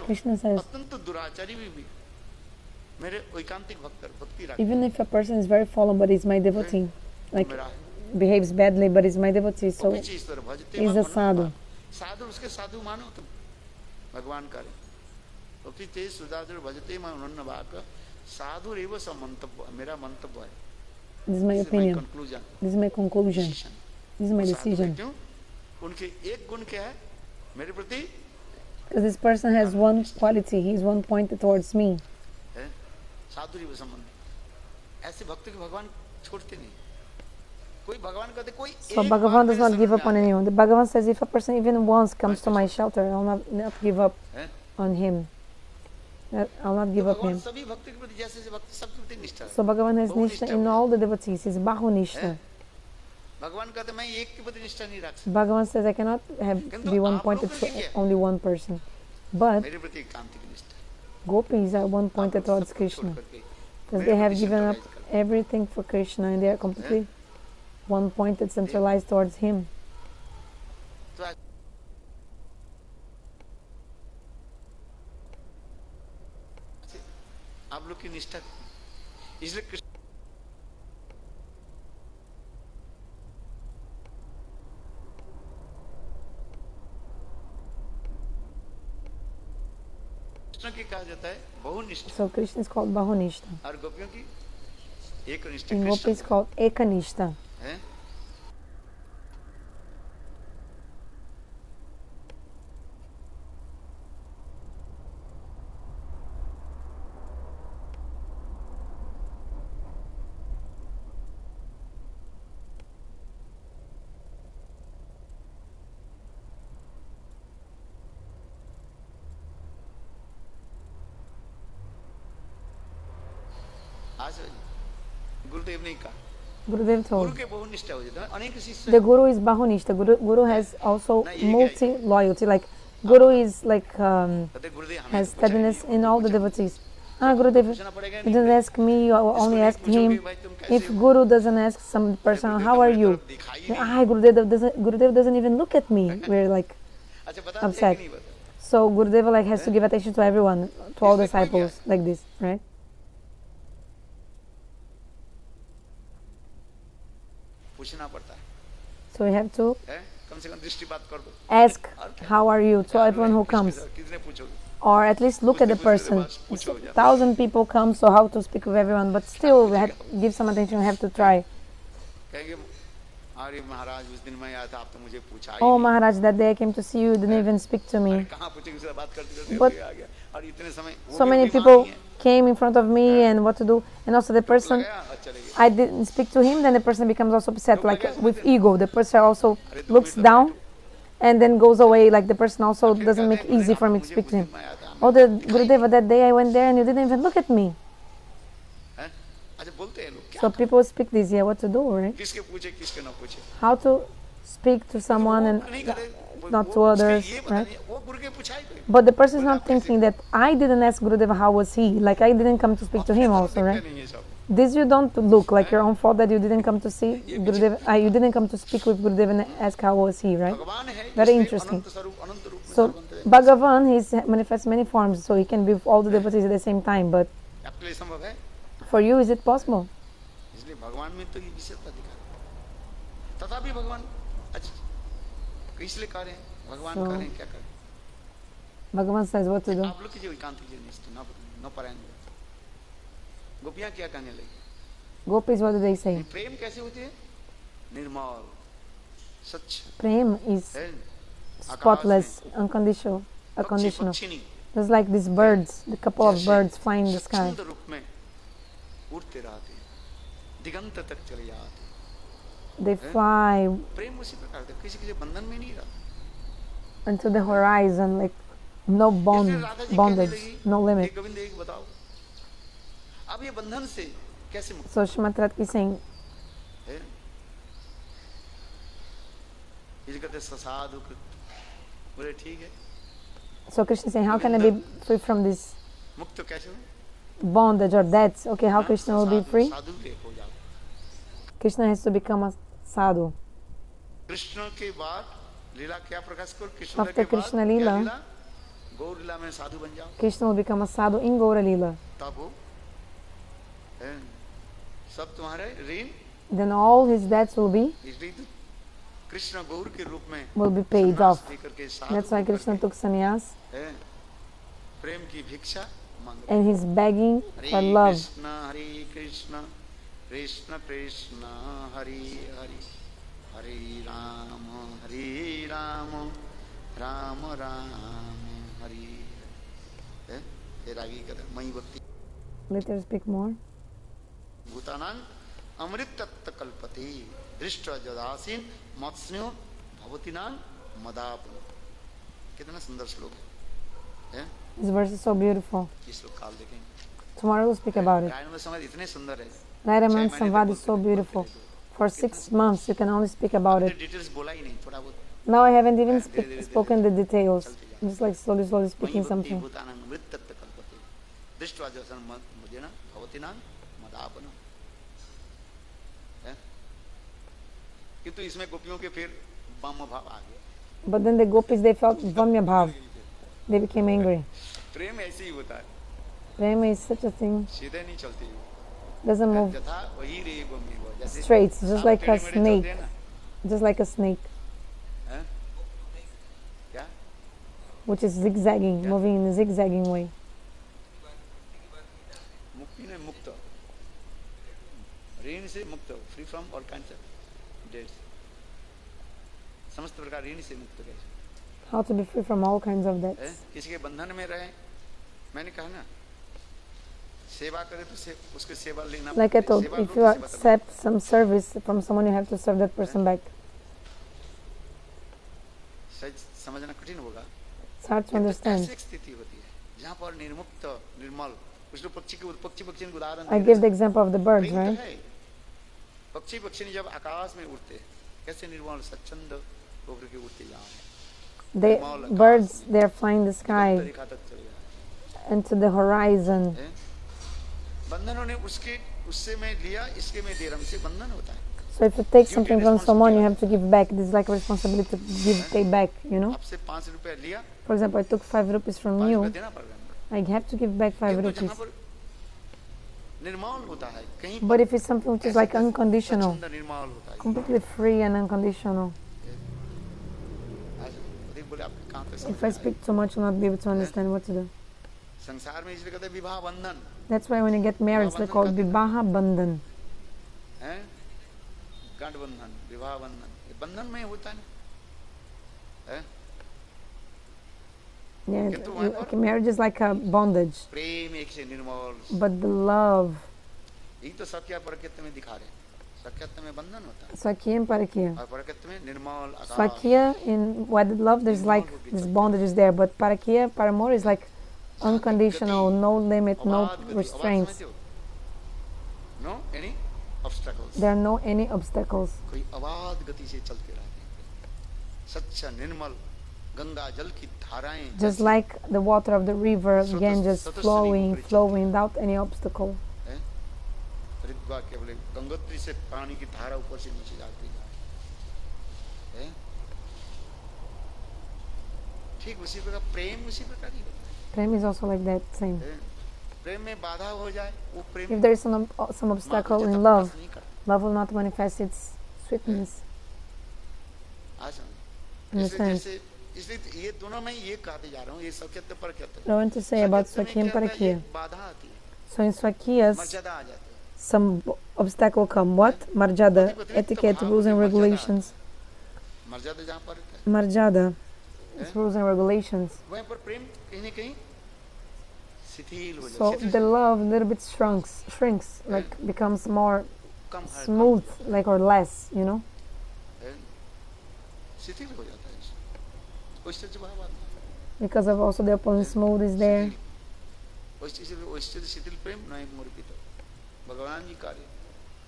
Krishna says, even if a person is very fallen but is my devotee, like behaves badly but is my devotee, so he's a sadhu. भगवान करे okay ते सुदादर भजते मैं उन्नन्न वाक साधु रेव स मंतव्य मेरा मंतव्य है. This is my opinion. This is my conclusion. This is my decision. उनके एक गुण क्या है मेरे प्रति? Because this person has one quality, he is one pointed towards me. साधु रेव संबंध. ऐसे भक्त के भगवान छोड़ते नहीं. कोई भगवान कहते कोई. So Bhagavan does not give up on anyone. The Bhagavan says if a person even once comes to my shelter, I will not give up on him. I will not give up him. So Bhagavan has nishtha in all the devotees. He is bahu-nishtha. Bhagavan says I cannot be one pointed to only one person. But gopis are one pointed towards Krishna. Because they have given up everything for Krishna and they are completely one pointed, centralized towards him. आप लोग की निष्ठा इसलिए कृष्ण की कहा जाता है बहुनिष्ठा. So Krishna is called bahunishta. और गोपियों की एकनिष्ठा. And Gopi is called ekanishta. Gurudev told the Guru is bahunishta. Guru has also multi-loyalty. Like Guru is like has steadiness in all the devotees. Gurudev, you didn't ask me, you only asked him. If Guru doesn't ask some person, how are you? Gurudev doesn't even look at me. We're like upset. So Gurudev like has to give attention to everyone, to all disciples, like this, right? So we have to ask, how are you, to everyone who comes. Or at least look at the person. 1,000 people come, so how to speak with everyone, but still we have to give some attention, we have to try. Oh Maharaj, that day I came to see you, you didn't even speak to me. But so many people came in front of me and what to do, and also the person, I didn't speak to him, then the person becomes also upset, like with ego. The person also looks down and then goes away, like the person also doesn't make it easy for me to speak to him. Oh, the Gurudeva, that day I went there and you didn't even look at me. So people speak this, yeah, what to do, right? How to speak to someone and not to others, right? But the person is not thinking that I didn't ask Gurudeva how was he, like I didn't come to speak to him also, right? This you don't look like your own fault that you didn't come to see Gurudeva, you didn't come to speak with Gurudeva and ask how was he, right? Very interesting. So Bhagavan, he manifests many forms, so he can be with all the devotees at the same time, but for you, is it possible? So, Bhagavan says what to do. Gopis, what do they say? Prem is spotless, unconditional. Just like these birds, the couple of birds flying in the sky. They fly until the horizon, like no bondage, no limit. So Srimad Radharani is saying, so Krishna is saying, how can I be free from this bondage or debts? Okay, how Krishna will be free? Krishna has to become a sadhu. After Krishna Leela, Krishna will become a sadhu in Gaura Leela. Then all his debts will be Krishna गौर के रूप में will be paid off. लेकर के That's why Krishna took sannyas प्रेम की भिक्षा मांग and he's begging for love. हरे कृष्ण कृष्ण कृष्ण हरे हरे हरे राम राम राम हरे हरे। फिर आगे कहते मई भक्ति Later speak more. भूतानां अमृत तत्व कल्पते दृष्ट जदासीन मत्स्यो भवतीनां मदापन। कितना सुंदर श्लोक है। This verse is so beautiful. इस श्लोक काल देखेंगे। Tomorrow we'll speak about it. Ryan संवाद इतने सुंदर है। Radharani Samvad is so beautiful. For 6 months you can only speak about it. Details बोला ही नहीं, थोड़ा बहुत Now I haven't even spoken the details. I'm just like slowly speaking something. भूतानां अमृत तत्व कल्पते दृष्ट जदासीन मत्स्यो भवतीनां मदापन। किंतु इसमें गोपियों के फिर वाम भाव आ गया। But then the gopis, they felt vamya bhav. They became angry. प्रेम ऐसे ही होता है, Prema is such a thing. सीधे नहीं चलती, Doesn't move जथा वही रे गोमी वो, जैसे straight, just आप like a टेढ़े मेढ़े चलते snake. हैं ना, Just like a snake, हैं? क्या? which is zigzagging, moving in a zigzagging way. मुक्ति ने मुक्त, ऋण से मुक्त, free from all kinds of debts, समस्त प्रकार ऋण से मुक्त कैसे? How to be free from all kinds of debts. किसी के बंधन में रहे, मैंने कहा ना, सेवा करे तो उसके सेवा लेना। Like I told, if you accept some service from someone, you have to serve that person back. सच समझना कठिन होगा। It's hard to understand. ऐसी एक स्थिति होती है जहाँ पर निर्मुक्त निर्मल, कुछ लोग पक्षी के उदाहरण। I give the example of the birds, right? पक्षी जब आकाश में उड़ते कैसे निर्मल स्वच्छंद होकर के उड़ते जाओ। The birds, they are flying the sky and to the horizon. बंधनों ने उससे मैं लिया, इसके मैं दे रहा हूँ, इससे बंधन होता है। So if you take something from someone, you have to give back. This is like a responsibility to give, pay back, you know. आपसे 5 रुपया लिया, For example, I took 5 rupees from 5 you. रुपया देना पड़ेगा। I have to give back 5 rupees. जहाँ पर निर्मल होता है, कहीं But if it's something which is like unconditional, स्वच्छंद निर्मल होता है। completely free and unconditional, बोले आप कहाँ तक if I speak too much, you'll not be able to understand what to do. संसार में इसलिए कहते हैं विवाह बंधन, That's why when you get married, it's called Vivaha Bandhan. हैं? गांठ बंधन, विवाह बंधन, ये बंधन में होता है ना, हैं? Yeah, like marriage is like a bondage. प्रेम एक से निर्मल, But the love, यही तो सत्य परकित्व में दिखा रहे हैं। सख्यत्व में बंधन होता है Sakya and Parikiyatha. और परकित्व में निर्मल आकाश। Sakya, in wedded love, there's like this bondage is there, but Parikiyatha, Paramore is like unconditional, no limit, no restraints. No any obstacles. There are no any obstacles. कोई अबाध गति से चलते रहते हैं। सच्चा निर्मल गंगा जल की धाराएं Just like the water of the river, again, just flowing without any obstacle. ऋग्वा के बोले गंगोत्री से पानी की धारा ऊपर से नीचे जाती जाए। ठीक उसी प्रकार प्रेम उसी प्रकार ही होता है। Prem is also like that, same. प्रेम में बाधा हो जाए वो प्रेम। If there is some obstacle in love, love will not manifest its sweetness. Understand? इसलिए ये दोनों में ये कहते जा रहा हूँ, ये सख्यत्व परकियत्व। I want to say about Sakya and Parikiyatha. बाधा आती है। So in Sakyas, मर्यादा आ जाती है। some obstacle come. What? Marjada, etiquette, rules and regulations. मर्यादा जहाँ पर Marjada, it's rules and regulations. वहीं पर प्रेम कहीं न कहीं शिथिल हो So जाता है। the love a little bit shrinks, like becomes more smooth, like or less, you know. शिथिल हो जाता है। ओष्ठज भाव आता है। Because of also the opponent's mood is there. ओष्ठज शिथिल प्रेम नहीं मूर्पित। भगवान जी कार्य।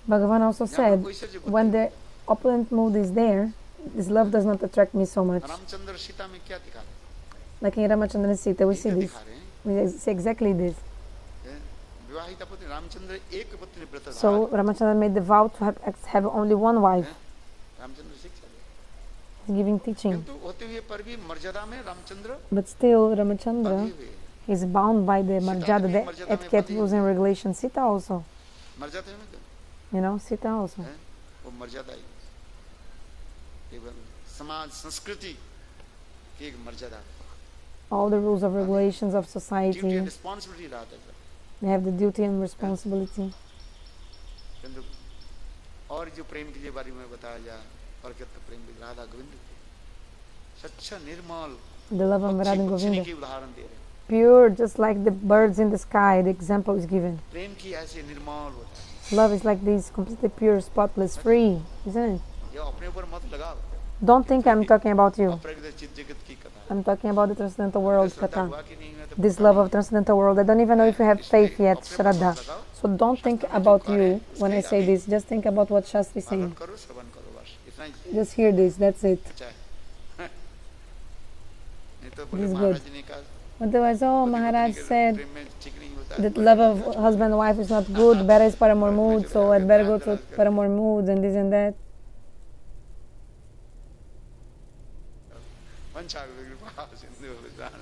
Bhagavan also said, when the opulent mood is there, this love does not attract me so much. Ramchandra Sita में क्या दिखा रहे? Like in Ramachandra and Sita, we see this. We see exactly this. विवाहित पत्नी रामचंद्र एक पत्नी व्रत। So Ramachandra made the vow to have only one wife. Ramchandra शिक्षा दे। He's giving teaching. किंतु होते हुए पर भी मर्यादा में Ramchandra. But still, Ramachandra is bound by the marjada, the etiquette, rules and regulations. Sita also. मर्यादा में You know, Sita also. वो मर्यादा ही। केवल समाज संस्कृति की एक मर्यादा, all the rules of regulations of duty society, and responsibility रहा था। they have the duty and responsibility. किंतु और जो प्रेम के बारे में बताया जाए, परकियत प्रेम भी राधा गोविंद सच्चा निर्मल, The love of Radha and पक्षी Govinda, की उदाहरण दे रहे हैं। pure, just like the birds in the sky, the example is given. प्रेम की ऐसे निर्मल होता है, Love is like this, completely pure, spotless, free, isn't it? ये अपने ऊपर मत लगाओ। Don't think I'm talking about you. अपराकृत चित्त जगत की कथा, I'm talking about the transcendental world, Shraddha Katha. हुआ कि नहीं हुआ तो This love of transcendental world. I don't even know if you have faith yet, Sraddha. So don't think about you when I say this. Just think about what Shastri is पालन saying. करो, श्रवण करो, बस इतना ही Just hear this, that's it. अच्छा है। नहीं तो बोले This is महाराज good. ने कहा Otherwise, oh, Maharaj said प्रेम में ठीक नहीं होता that love of husband and wife is not good, better is Paramore mood, so I'd better go to Paramore moods and this and that. पंचा-भूता Sindhu विधान